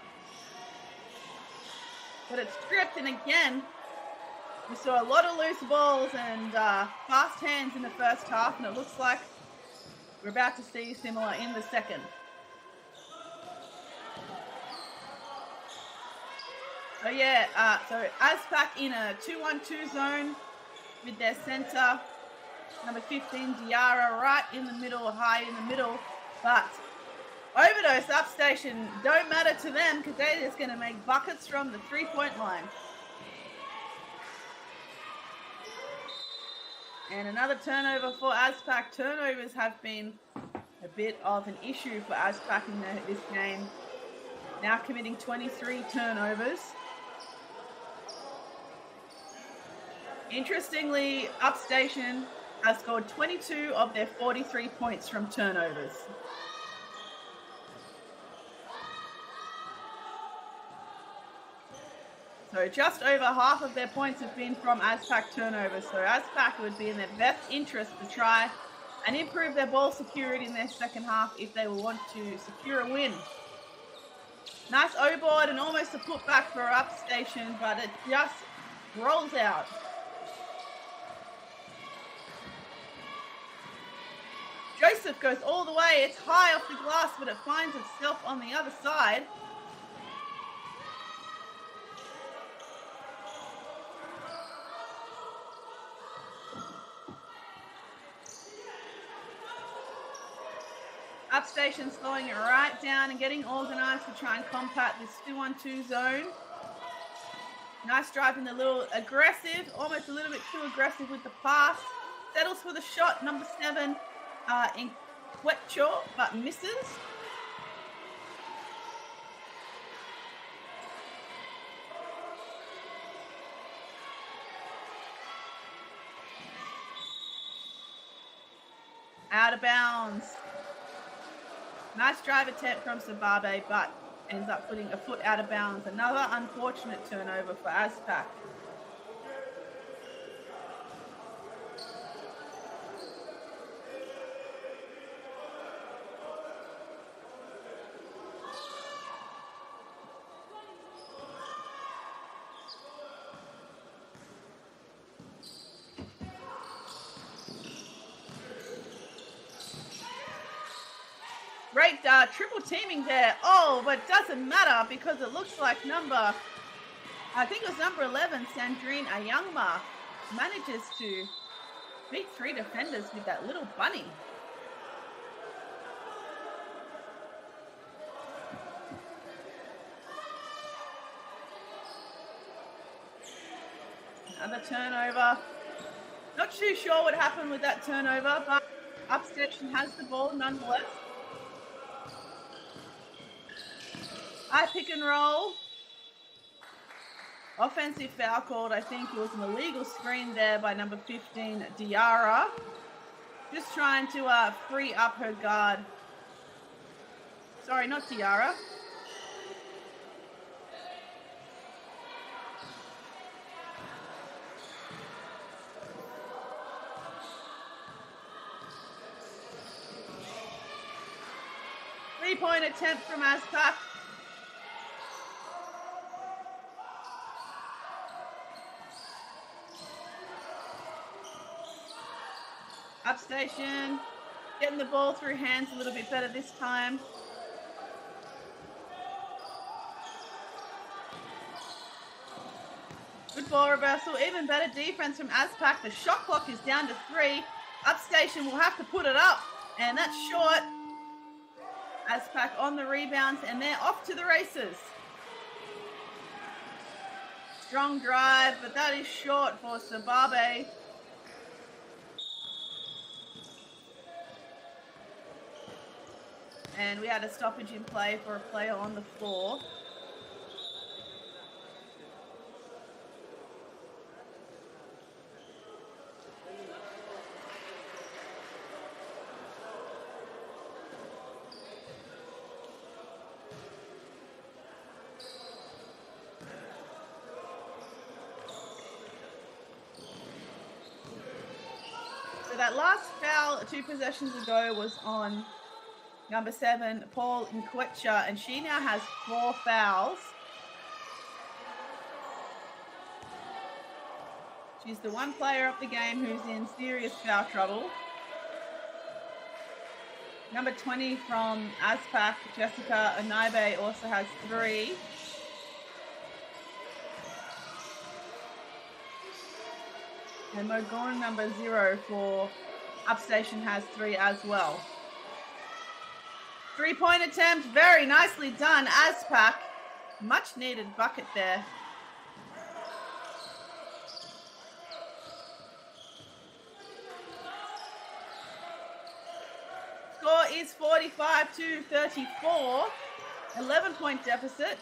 But it's stripped, and again, we saw a lot of loose balls and fast hands in the first half, and it looks like we're about to see similar in the second. So yeah, so ASPAC in a 2-1-2 zone with their center, number 15, Diarra, right in the middle, high in the middle, but Overdose Upstation don't matter to them because they're just going to make buckets from the three-point line. And another turnover for ASPAC. Turnovers have been a bit of an issue for ASPAC in this game. Now committing 23 turnovers. Interestingly, Upstation has scored 22 of their 43 points from turnovers. So just over half of their points have been from ASPAC turnovers. So ASPAC would be in their best interest to try and improve their ball security in their second half if they want to secure a win. Nice O-board and almost a putback for Upstation, but it just rolls out. Joseph goes all the way. It's high off the glass, but it finds itself on the other side. Upstation slowing it right down and getting organized to try and combat this 2-1-2 zone. Nice drive in the little aggressive, almost a little bit too aggressive with the pass. Settles for the shot, number 7 in Quetcho, but misses. Out of bounds. Nice drive attempt from Sababe, but ends up putting a foot out of bounds. Another unfortunate turnover for ASPAC. Great triple teaming there. Oh, but it doesn't matter because it looks like number 11, Sandrine Ayangma, manages to beat 3 defenders with that little bunny. Another turnover. Not too sure what happened with that turnover, but Upstation has the ball nonetheless. High pick and roll. Offensive foul called. I think it was an illegal screen there by number 15, Diarra. Just trying to free up her guard. Sorry, not Diarra. Three-point attempt from ASPAC. Upstation, getting the ball through hands a little bit better this time. Good ball reversal, even better defense from ASPAC. The shot clock is down to 3. Upstation will have to put it up, and that's short. ASPAC on the rebounds, and they're off to the races. Strong drive, but that is short for Sababe. And we had a stoppage in play for a player on the floor. So that last foul 2 possessions ago was on number 7, Paul Nkwecha, and she now has 4 fouls. She's the one player of the game who's in serious foul trouble. Number 20 from ASPAC, Jessica Onaibe, also has 3. And Mogon, number 0 for Upstation, has 3 as well. 3-point attempt, very nicely done, ASPAC. Much needed bucket there. Score is 45-34, 11-point deficit.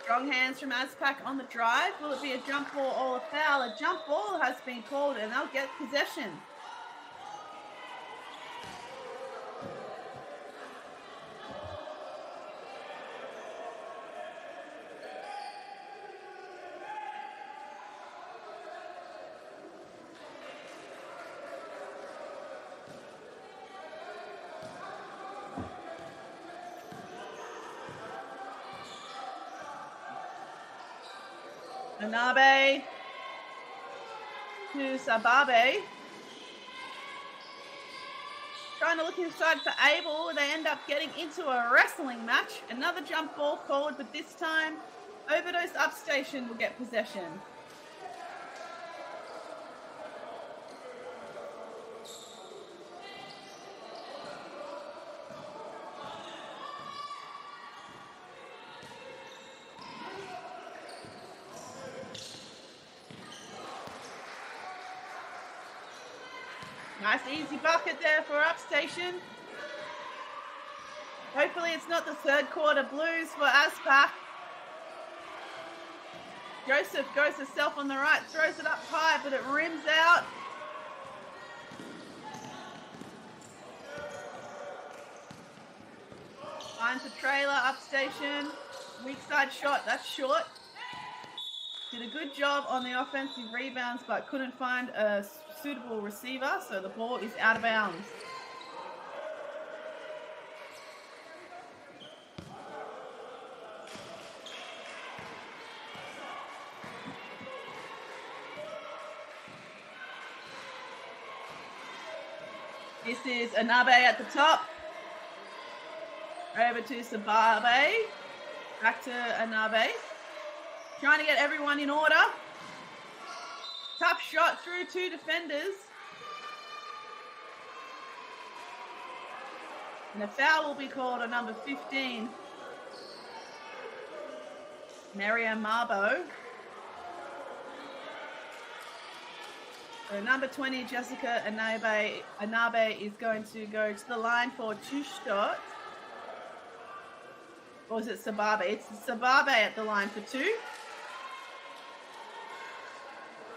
Strong hands from ASPAC on the drive. Will it be a jump ball or a foul? A jump ball has been called, and they'll get possession. Anabe to Sababe. Trying to look inside for Abel. They end up getting into a wrestling match. Another jump ball called, but this time Overdose Upstation will get possession. Nice easy bucket there for Upstation. Hopefully it's not the third quarter blues for ASPAC. Joseph goes herself on the right, throws it up high, but it rims out. Finds a trailer, Upstation. Weak side shot, that's short. Did a good job on the offensive rebounds, but couldn't find a suitable receiver, so the ball is out of bounds. This is Anabe at the top. Over to Sababe. Back to Anabe. Trying to get everyone in order. Tough shot through 2 defenders. And a foul will be called on number 15, Maria Marbo. So number 20, Jessica Anabe is going to go to the line for 2 shots. Or is it Sababe? It's Sababe at the line for 2.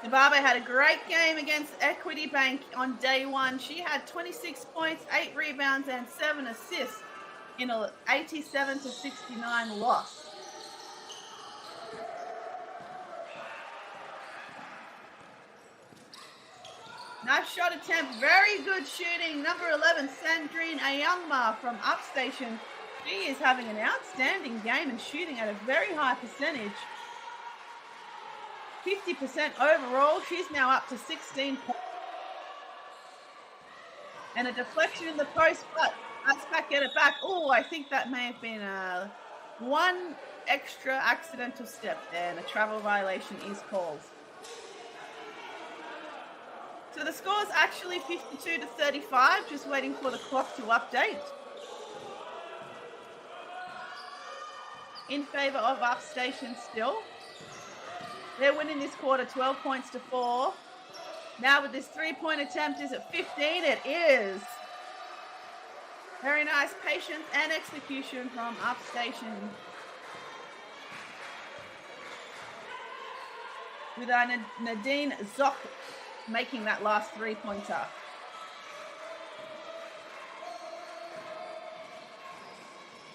Sababe had a great game against Equity Bank on day 1. She had 26 points, 8 rebounds, and 7 assists in an 87-69 loss. Nice shot attempt, very good shooting. Number 11, Sandrine Ayangma from Upstation. She is having an outstanding game and shooting at a very high percentage. 50% overall. She's now up to 16 points. And a deflection in the post, but ASPAC get it back. Oh, I think that may have been one extra accidental step there, and a travel violation is called. So the score's actually 52-35, just waiting for the clock to update. In favor of Upstation still. They're winning this quarter 12 points to 4. Now with this 3-point attempt, is it 15? It is. Very nice patience and execution from Upstation. With Nadine Zock making that last 3-pointer.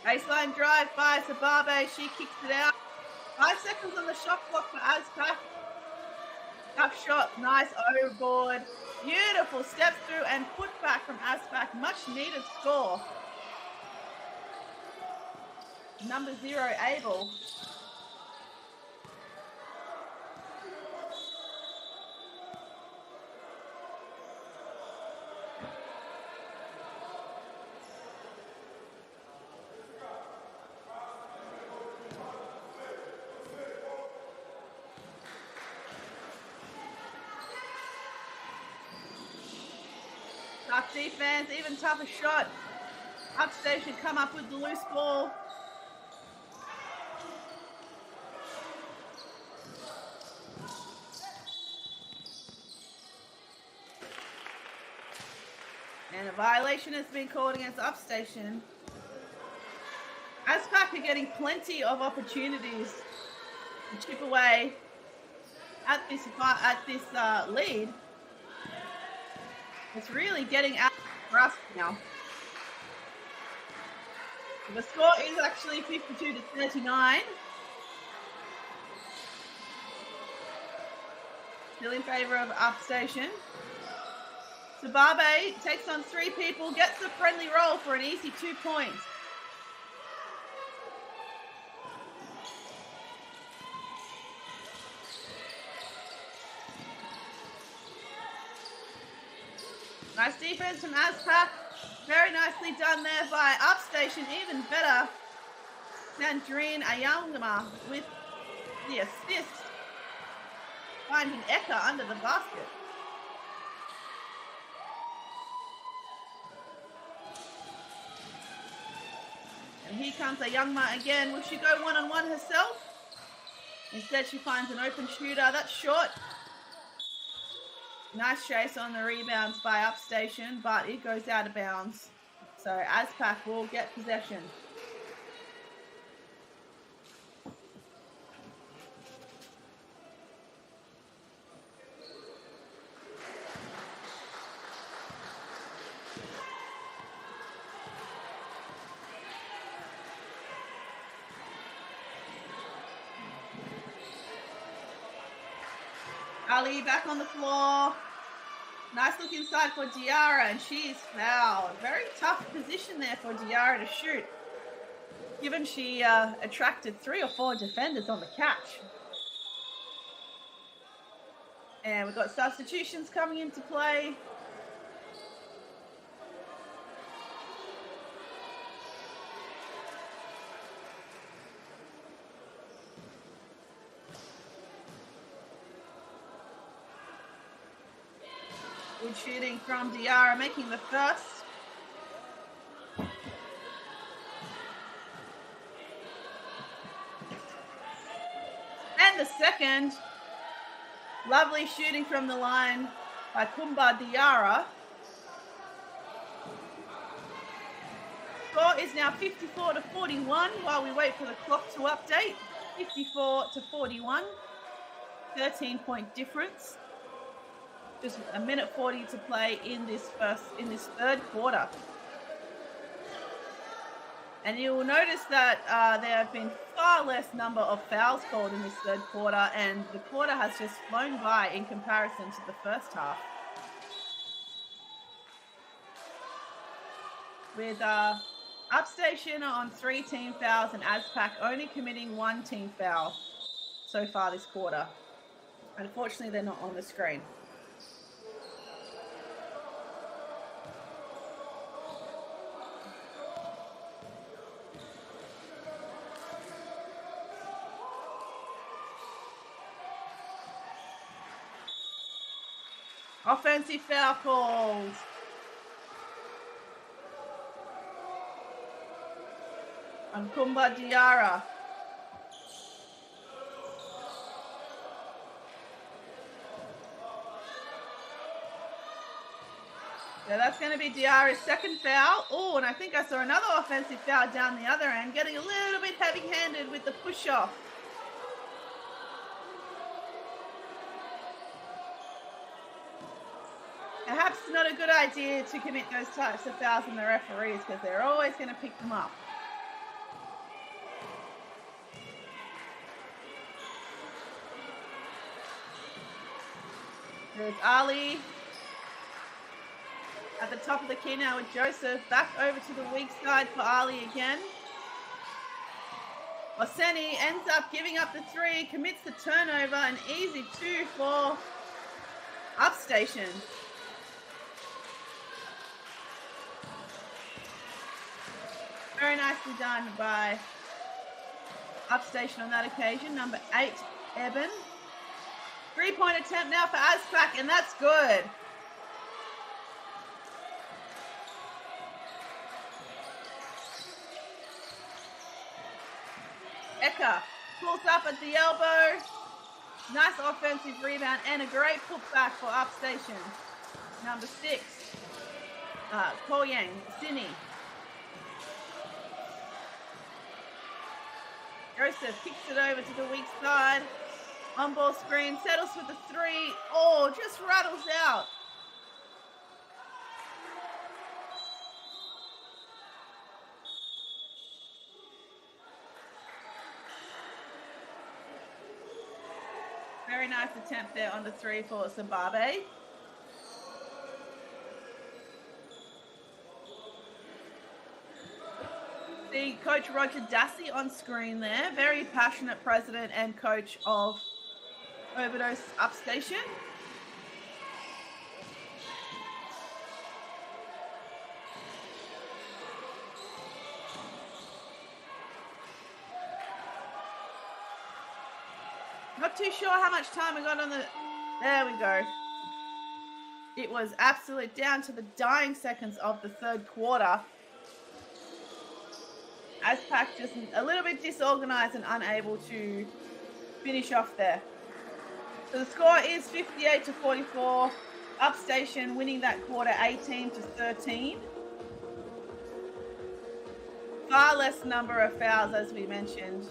Baseline drive by Sababe. She kicks it out. 5 seconds on the shot clock for ASPAC. Tough shot. Nice overboard. Beautiful step through and put back from ASPAC. Much needed score. Number 0, Abel. Tough defense, even tougher shot. Upstation come up with the loose ball. And a violation has been called against Upstation. ASPAC are getting plenty of opportunities to chip away at this lead. It's really getting out of grasp now. The score is actually 52-39. Still in favor of Upstation. Sababe takes on 3 people, gets the friendly roll for an easy 2 points. Nice defense from ASPAC. Very nicely done there by Upstation. Even better, Sandrine Ayangma with the assist. Finding Eka under the basket. And here comes Ayangma again. Will she go one-on-one herself? Instead, she finds an open shooter. That's short. Nice chase on the rebounds by Upstation, but it goes out of bounds. So ASPAC will get possession. Ali back on the floor. Nice look inside for Diarra, and she is fouled. Very tough position there for Diarra to shoot, given she attracted 3 or 4 defenders on the catch. And we've got substitutions coming into play. Good shooting from Diarra, making the first. And the second. Lovely shooting from the line by Kumba Diarra. score is now 54-41 while we wait for the clock to update. 54-41, 13-point difference. Just a minute 40 to play in this third quarter. And you will notice that there have been far less number of fouls called in this third quarter, and the quarter has just flown by in comparison to the first half. With Upstation on 3 team fouls and ASPAC only committing 1 team foul so far this quarter. Unfortunately, they're not on the screen. Offensive foul calls. On Kumba Diarra. Yeah, that's going to be Diarra's second foul. Oh, and I think I saw another offensive foul down the other end, getting a little bit heavy-handed with the push-off. Perhaps not a good idea to commit those types of fouls in the referees because they're always going to pick them up. There's Ali at the top of the key now with Joseph. Back over to the weak side for Ali again. Oseni ends up giving up the 3, commits the turnover, an easy 2 for Upstation. Very nicely done by Upstation on that occasion. Number 8, Eben. 3-point attempt now for ASPAC, and that's good. Eka pulls up at the elbow. Nice offensive rebound and a great putback for Upstation. Number 6, Koyang, Sini. Joseph kicks it over to the weak side. On ball screen, settles with the 3. Oh, just rattles out. Very nice attempt there on the 3 for Zimbabwe. See Coach Roger Dassey on screen there. Very passionate president and coach of Overdose Upstation. Not too sure how much time we got on the... There we go. It was absolute down to the dying seconds of the third quarter. ASPAC just a little bit disorganized and unable to finish off there. So the score is 58-44. Upstation winning that quarter 18-13. Far less number of fouls, as we mentioned.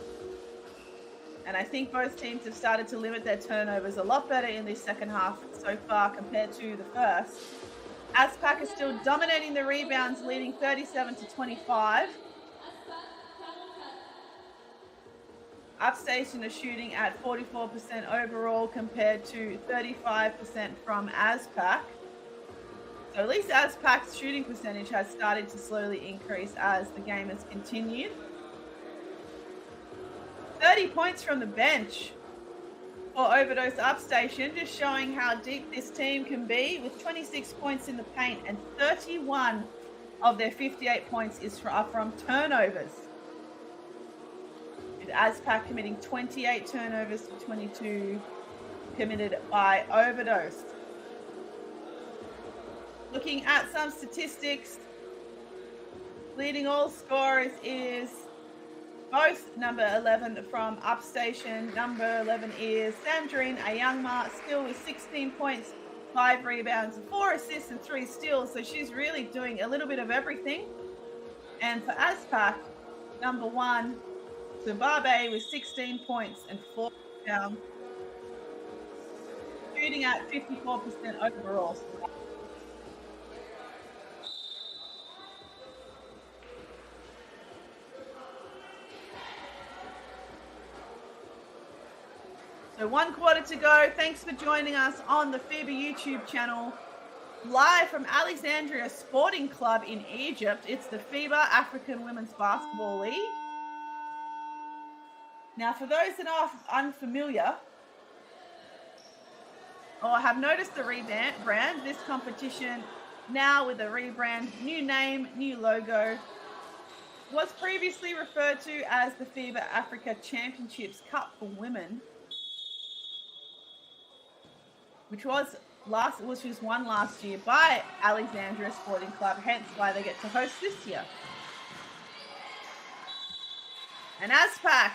And I think both teams have started to limit their turnovers a lot better in this second half so far compared to the first. ASPAC is still dominating the rebounds, leading 37-25. Upstation is shooting at 44% overall compared to 35% from ASPAC. So at least ASPAC's shooting percentage has started to slowly increase as the game has continued. 30 points from the bench for Overdose Upstation, just showing how deep this team can be with 26 points in the paint, and 31 of their 58 points are from turnovers. With ASPAC committing 28 turnovers to 22 committed by Overdose. Looking at some statistics, leading all scorers is both number 11 from Upstation. Number 11 is Sandrine Ayangma, still with 16 points, 5 rebounds, 4 assists and 3 steals. So she's really doing a little bit of everything. And for ASPAC, number 1, Zimbabwe with 16 points and 4 down, shooting at 54% overall. So 1 quarter to go. Thanks for joining us on the FIBA YouTube channel. Live from Alexandria Sporting Club in Egypt. It's the FIBA African Women's Basketball League. Now, for those that are unfamiliar or have noticed the rebrand, this competition now with a rebrand, new name, new logo, was previously referred to as the FIBA Africa Championships Cup for Women, which was won last year by Alexandria Sporting Club, hence why they get to host this year. And ASPAC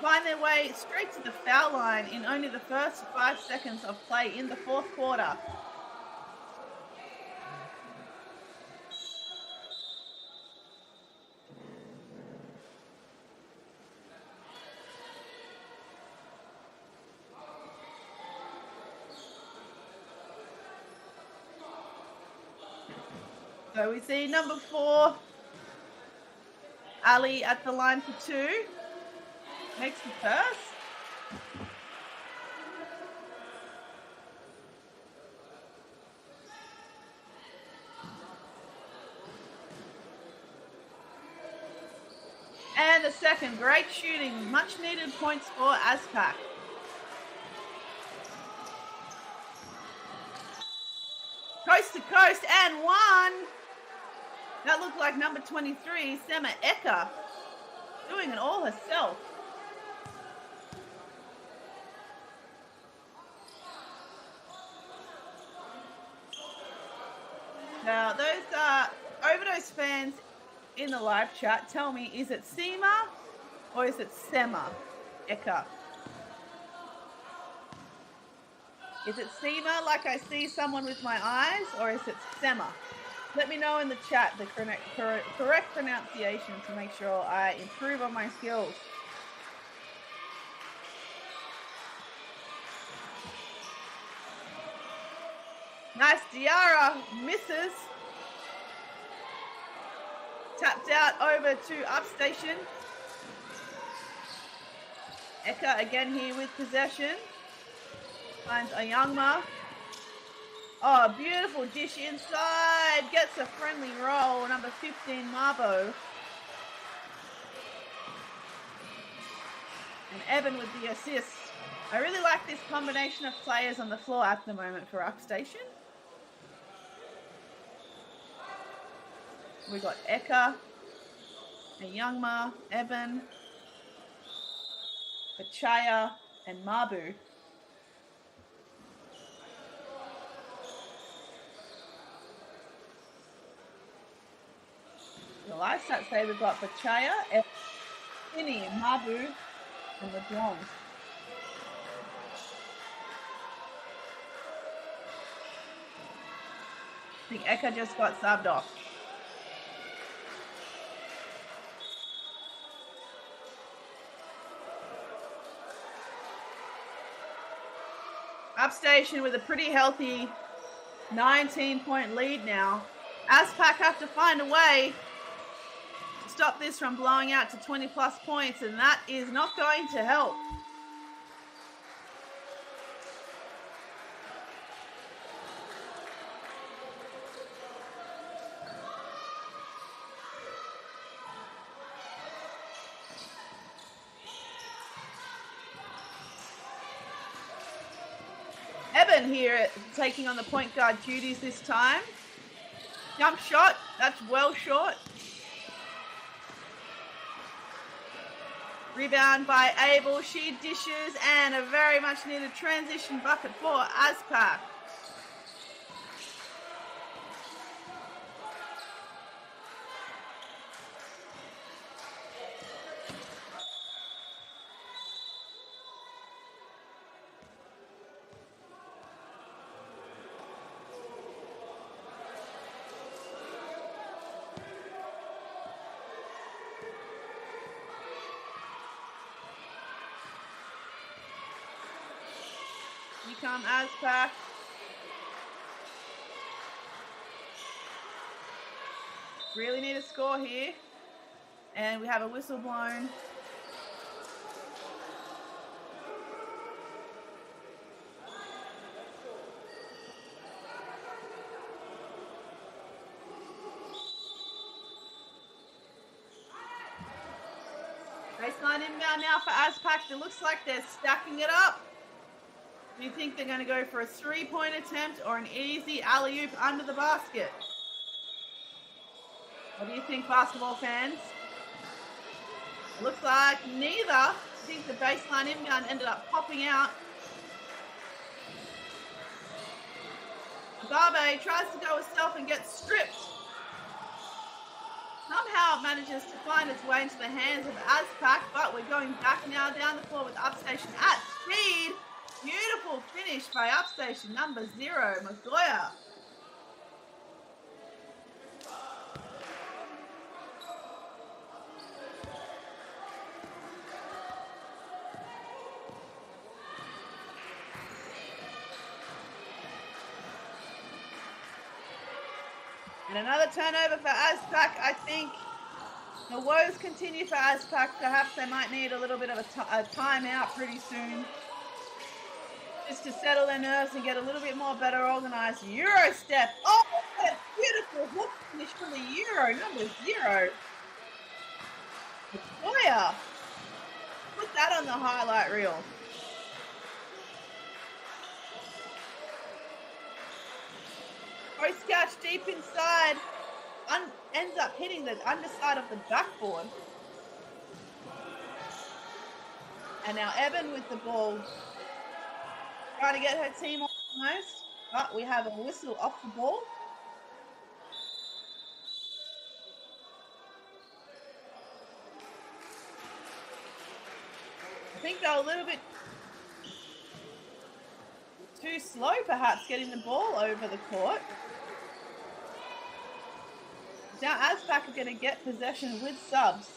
find their way straight to the foul line in only the first 5 seconds of play in the 4th quarter. So we see number 4, Ali at the line for 2. Makes the first. And the second, great shooting, much needed points for ASPAC. Coast to coast and 1. That looked like number 23, Sema Eka, doing it all herself. Now, those Overdose fans in the live chat, tell me, is it Sema or is it Sema Eka? Is it Sema, like I see someone with my eyes, or is it Sema? Let me know in the chat the correct pronunciation to make sure I improve on my skills. Nice Diarra, misses. Tapped out over to Upstation. Eka again here with possession. Finds Ayangma. Oh, beautiful dish inside. Gets a friendly roll. Number 15, Mabo. And Evan with the assist. I really like this combination of players on the floor at the moment for Upstation. We got Eka, Ayangma, Evan, Bachaya, and Mabu. The live stats say we've got Bachaya, Finney, Mabu, and LeBlanc. I think Eka just got subbed off. Upstation with a pretty healthy 19-point lead now. ASPAC have to find a way to stop this from blowing out to 20 plus points, and that is not going to help. Evan here taking on the point guard duties this time. Jump shot, that's well short. Rebound by Abel, she dishes, and a very much needed transition bucket for ASPAC. come ASPAC. Really need a score here. And we have a whistle blown. Baseline inbound now for ASPAC. It looks like they're stacking it up. Do you think they're going to go for a 3-point attempt or an easy alley-oop under the basket? What do you think, basketball fans? It looks like neither. I think the baseline inbound ended up popping out. Mugabe tries to go himself and gets stripped. Somehow it manages to find its way into the hands of ASPAC, but we're going back now down the floor with Upstation at speed. Beautiful finish by Upstation number 0, Magoya. And another turnover for ASPAC. I think the woes continue for ASPAC. Perhaps they might need a little bit of a timeout pretty soon, just to settle their nerves and get a little bit more better organized. Euro step. Oh, what a beautiful hook finish from the Euro, number 0. Latoya. Put that on the highlight reel. Post catch deep inside, ends up hitting the underside of the backboard. And now Eben with the ball, trying to get her team almost, but we have a whistle off the ball. I think they're a little bit too slow, perhaps, getting the ball over the court. Now ASPAC are going to get possession with subs.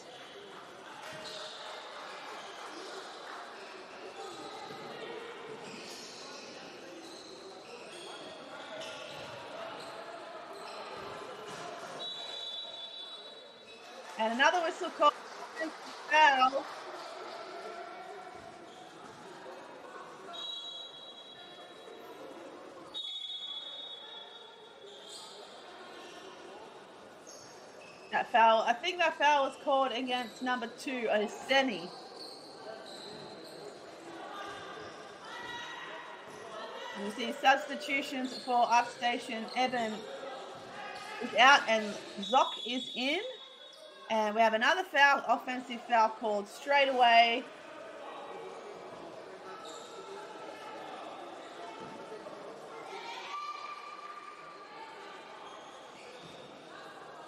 And another whistle call. Foul. That foul, I think that foul was called against number 2, Oseni. You see substitutions for Upstation. Eben is out and Zoc is in. And we have another foul, offensive foul called straight away.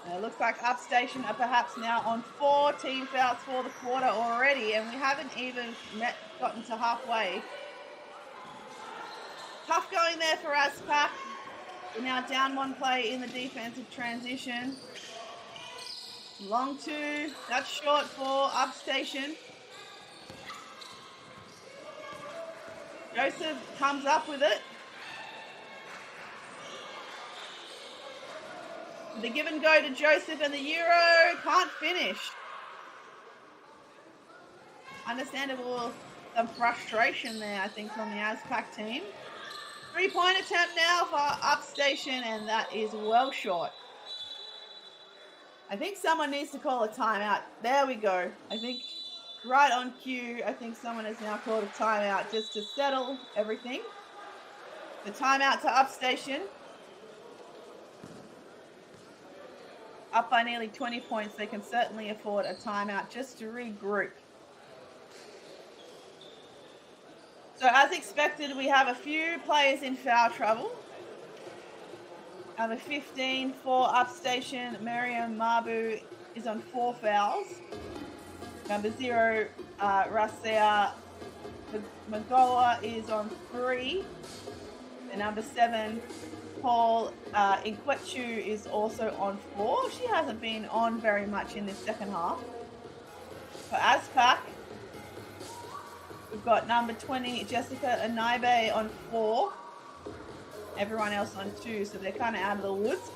It looks like Upstation are perhaps now on 4 team fouls for the quarter already, and we haven't even gotten to halfway. Tough going there for ASPAC. We're now down 1 play in the defensive transition. Long 2, that's short for Upstation. Joseph comes up with it. The give and go to Joseph, and the Euro can't finish. Understandable, some frustration there, I think, from the ASPAC team. 3-point attempt now for Upstation, and that is well short. I think someone needs to call a timeout. There we go. I think right on cue, I think someone has now called a timeout just to settle everything. The timeout to Upstation. Up by nearly 20 points, they can certainly afford a timeout just to regroup. So as expected, we have a few players in foul trouble. Number 15 for Upstation, Miriam Mabu is on 4 fouls. Number 0, Rasea Magoa is on 3. And number 7, Paul Inkwechu is also on 4. She hasn't been on very much in this second half. For ASPAC, we've got number 20, Jessica Anibe on 4. Everyone else on 2, so they're kind of out of the woods.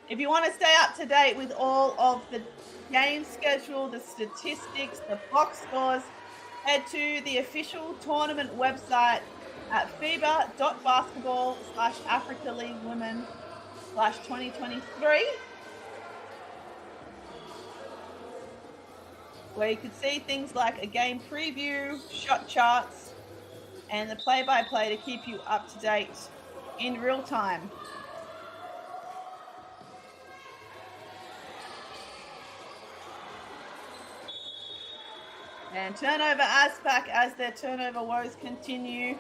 If you want to stay up to date with all of the game schedule, the statistics, the box scores, head to the official tournament website at FIBA.basketball/Africa League Women/2023, where you could see things like a game preview, shot charts, and the play-by-play to keep you up to date in real time. And turnover ASPAC as their turnover woes continue.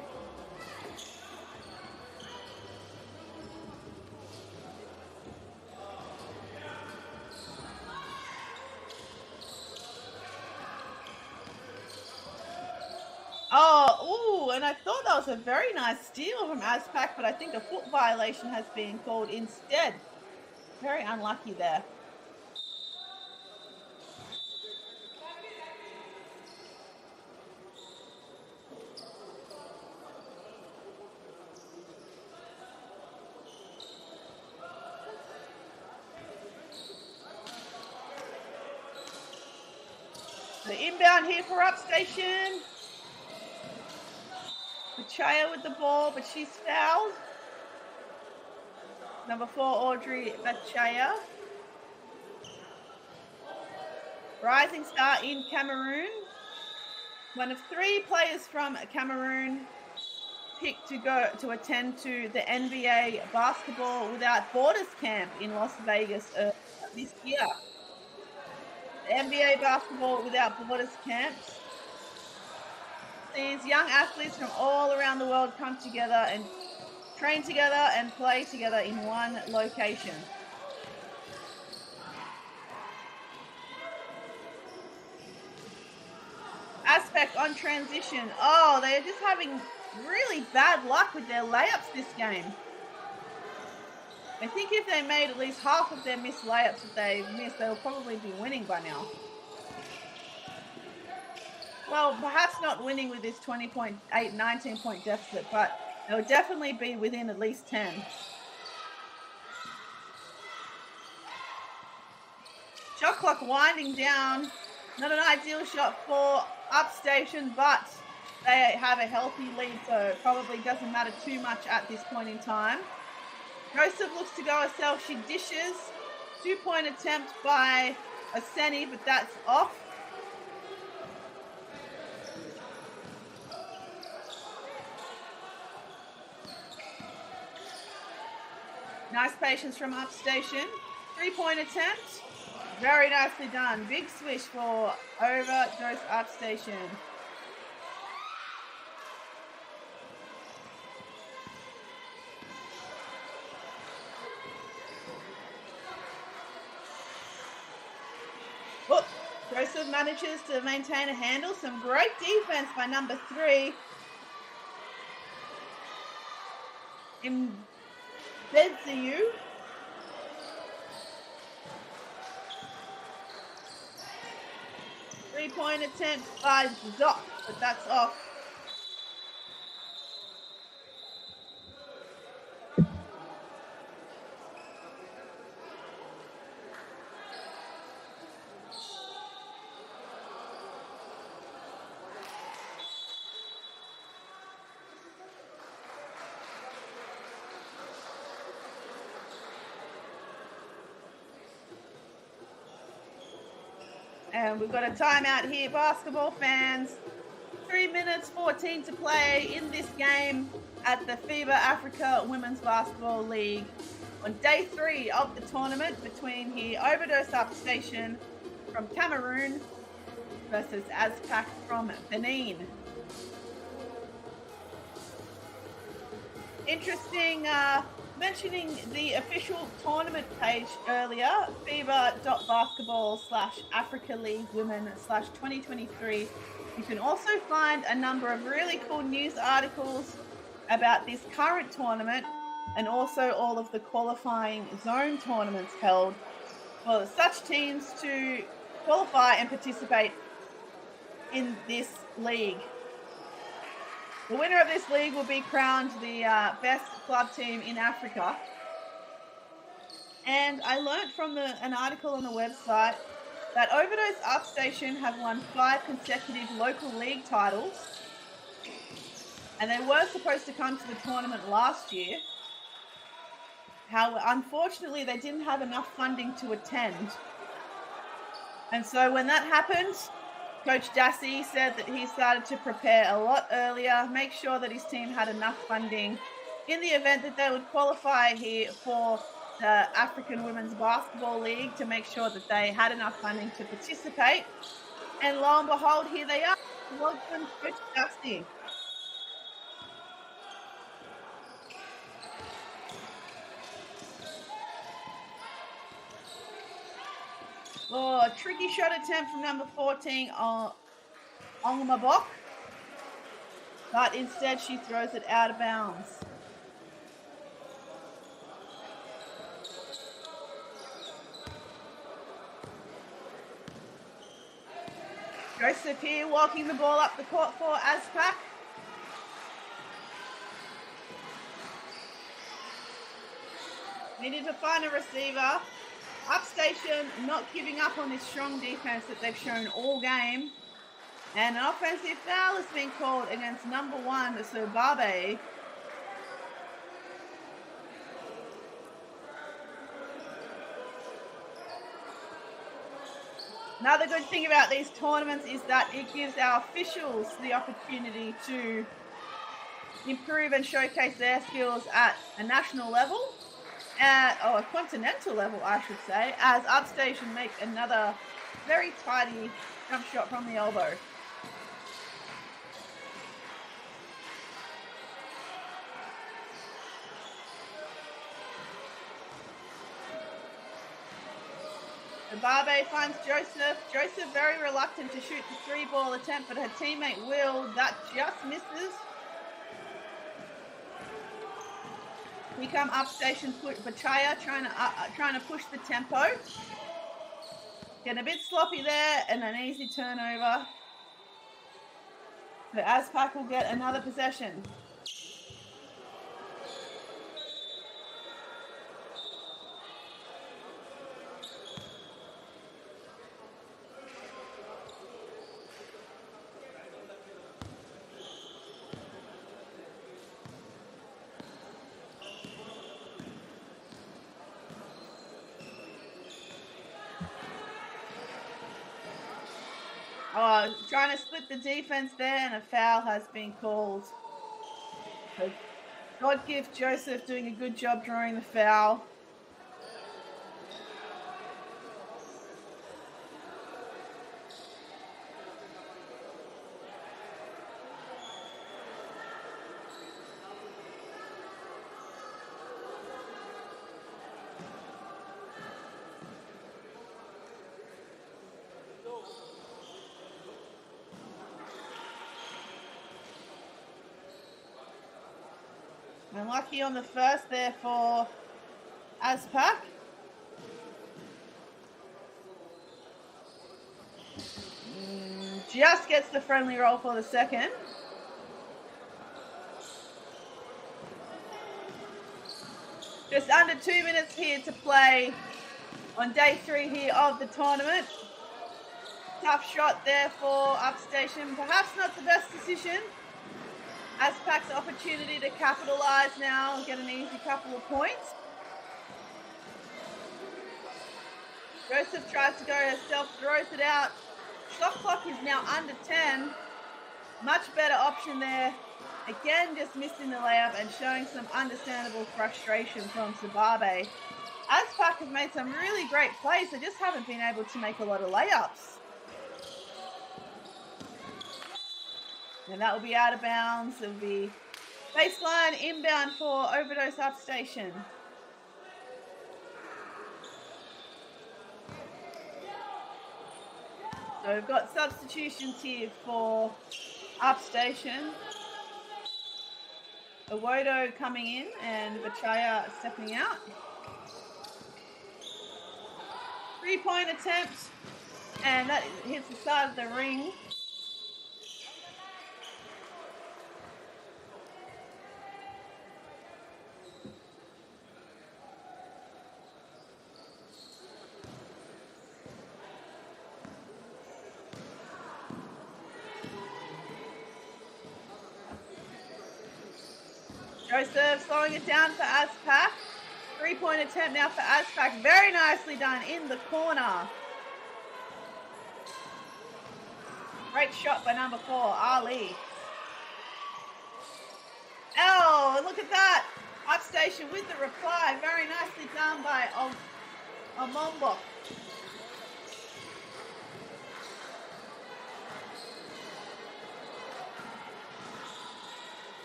Oh, and I thought that was a very nice steal from ASPAC, but I think a foot violation has been called instead. Very unlucky there. The inbound here for Upstation. Bachaya with the ball, but she's fouled. Number 4, Audrey Bachaya. Rising star in Cameroon. One of 3 players from Cameroon picked to go to attend to the NBA Basketball Without Borders camp in Las Vegas this year. The NBA Basketball Without Borders camps sees young athletes from all around the world come together and train together and play together in one location. ASPAC on transition. Oh, they're just having really bad luck with their layups this game. I think if they made at least half of their missed layups that they missed, they'll probably be winning by now. Well, perhaps not winning with this 20.8, 19-point deficit, but they'll definitely be within at least 10. Shot clock winding down. Not an ideal shot for Upstation, but they have a healthy lead, so it probably doesn't matter too much at this point in time. Joseph looks to go herself. She dishes. 2-point attempt by Aseni, but that's off. Nice patience from Upstation. 3-point attempt. Very nicely done. Big swish for Overdose Upstation. Oh, Joseph manages to maintain a handle. Some great defense by number 3. In Bedziu. Three-point attempt by Zoc, but that's off. And we've got a timeout here, basketball fans. 3 minutes 14 to play in this game at the FIBA Africa Women's Basketball League on day 3 of the tournament between here Overdose Upstation from Cameroon versus ASPAC from Benin. Interesting mentioning the official tournament page earlier, FIBA.basketball/Africa League Women/2023. You can also find a number of really cool news articles about this current tournament and also all of the qualifying zone tournaments held for such teams to qualify and participate in this league. The winner of this league will be crowned the best club team in Africa. And I learned from an article on the website that Overdose Upstation have won 5 consecutive local league titles. And they were supposed to come to the tournament last year. However, unfortunately, they didn't have enough funding to attend. And so when that happened, Coach Dassey said that he started to prepare a lot earlier, make sure that his team had enough funding in the event that they would qualify here for the African Women's Basketball League, to make sure that they had enough funding to participate. And lo and behold, here they are. Welcome, Coach Dassey. Oh, a tricky shot attempt from number 14, Ongmabok. But instead she throws it out of bounds. Joseph here walking the ball up the court for ASPAC. Needed to find a receiver. Upstation not giving up on this strong defense that they've shown all game. And an offensive foul has been called against number 1, Sobabe. Another good thing about these tournaments is that it gives our officials the opportunity to improve and showcase their skills at a national level. A continental level, I should say, as Upstation make another very tidy jump shot from the elbow. Barbe finds Joseph. Joseph very reluctant to shoot the 3-ball attempt, but her teammate Will, that just misses. Here come Upstation Bachaya trying to push the tempo. Getting a bit sloppy there, and an easy turnover. So ASPAC will get another possession. Trying to split the defense there, and a foul has been called. So God give Joseph doing a good job drawing the foul. Unlucky on the first there for ASPAC. Just gets the friendly roll for the second. Just under 2 minutes here to play on day 3 here of the tournament. Tough shot there for Upstation. Perhaps not the best decision. ASPAC's opportunity to capitalize now and get an easy couple of points. Joseph tries to go herself, throws it out. Shot clock is now under 10. Much better option there. Again, just missing the layup and showing some understandable frustration from Zimbabwe. ASPAC have made some really great plays. They just haven't been able to make a lot of layups. And that will be out of bounds. It'll be Baseline inbound for Overdose Upstation. So we've got substitutions here for Upstation. Owodo coming in and Bachaya stepping out. 3-point attempt, and that hits the side of the ring. Joseph slowing it down for ASPAC. 3-point attempt now for ASPAC. Very nicely done in the corner. Great shot by number 4, Ali. Oh, look at that. Upstation with the reply. Very nicely done by Omombok.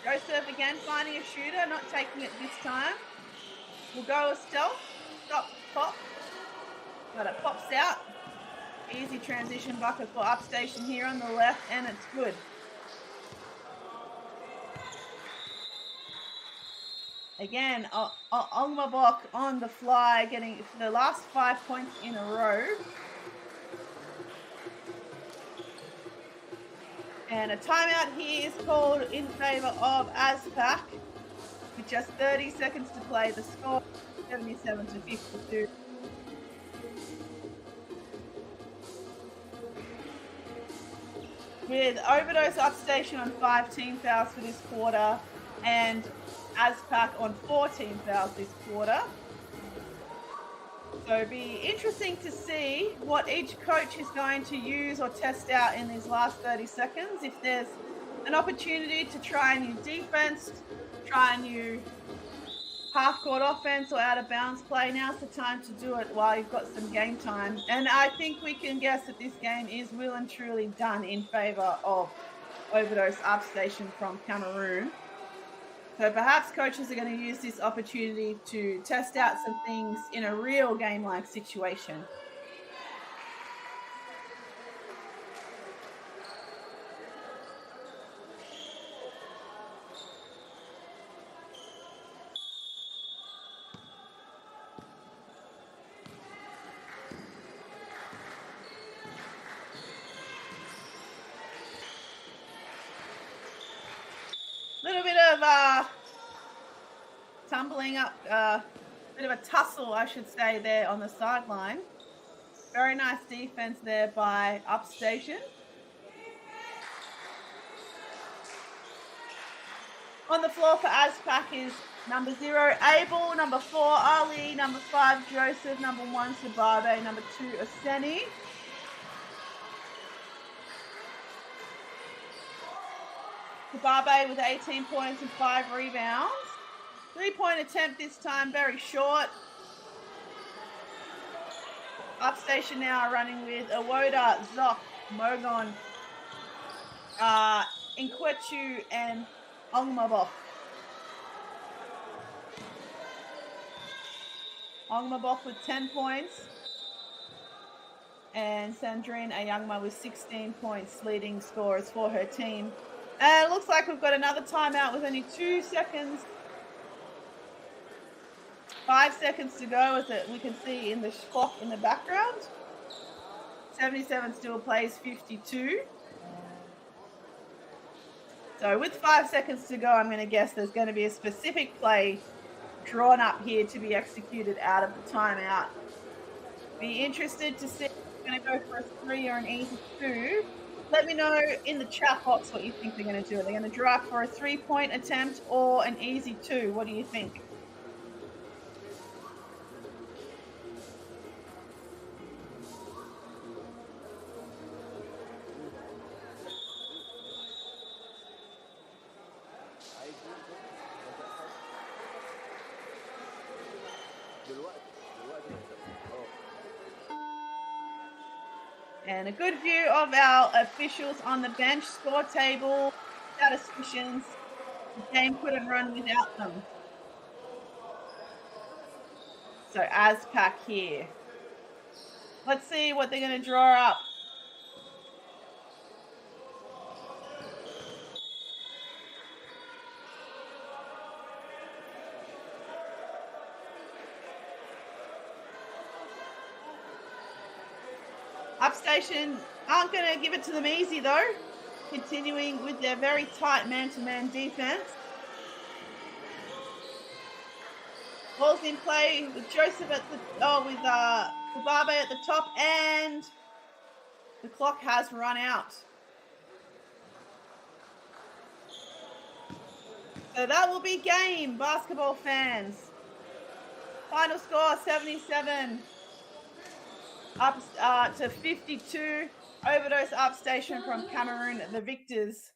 Joseph again finding a shooter, not taking it this time. We'll go with stealth. Stop, pop. But it pops out. Easy transition bucket for Upstation here on the left, and it's good. Again, Ongmabok on the fly, getting the last 5 points in a row. And a timeout here is called in favor of ASPAC with just 30 seconds to play. The score 77-52. With Overdose Upstation on 5 team fouls for this quarter and ASPAC on 4 team fouls this quarter. So it'll be interesting to see what each coach is going to use or test out in these last 30 seconds. If there's an opportunity to try a new defense, try a new half-court offense or out-of-bounds play, now's the time to do it while you've got some game time. And I think we can guess that this game is well and truly done in favor of Overdose Upstation from Cameroon. So perhaps coaches are going to use this opportunity to test out some things in a real game-like situation. Little bit of tumbling up, bit of a tussle, I should say, there on the sideline. Very nice defense there by Upstation. On the floor for ASPAC is number 0, Abel, number 4, Ali, number 5, Joseph, number 1, Sababe, number 2, Oseni. Sababe with 18 points and 5 rebounds. 3-point attempt this time, very short. Upstation now running with Awoda, Zoc, Mogon, Inkwechu, and Ongmabok. Ongmabok with 10 points. And Sandrine Ayangma with 16 points, leading scorers for her team. And it looks like we've got another timeout with only 2 seconds. 5 seconds to go, as we can see in the clock in the background. 77 still plays 52. So with 5 seconds to go, I'm going to guess there's going to be a specific play drawn up here to be executed out of the timeout. Be interested to see if they're going to go for a 3 or an easy 2. Let me know in the chat box what you think they're going to do. Are they going to draft for a 3-point attempt or an easy 2? What do you think? And a good view of our officials on the bench score table, statisticians. The game couldn't run without them. So ASPAC here. Let's see what they're going to draw up. Upstation aren't going to give it to them easy though, continuing with their very tight man-to-man defense. Ball's in play with Joseph at the with Kubabe at the top, and the clock has run out. So that will be game, basketball fans. Final score 77 up to 52. Overdose Upstation from Cameroon, the victors.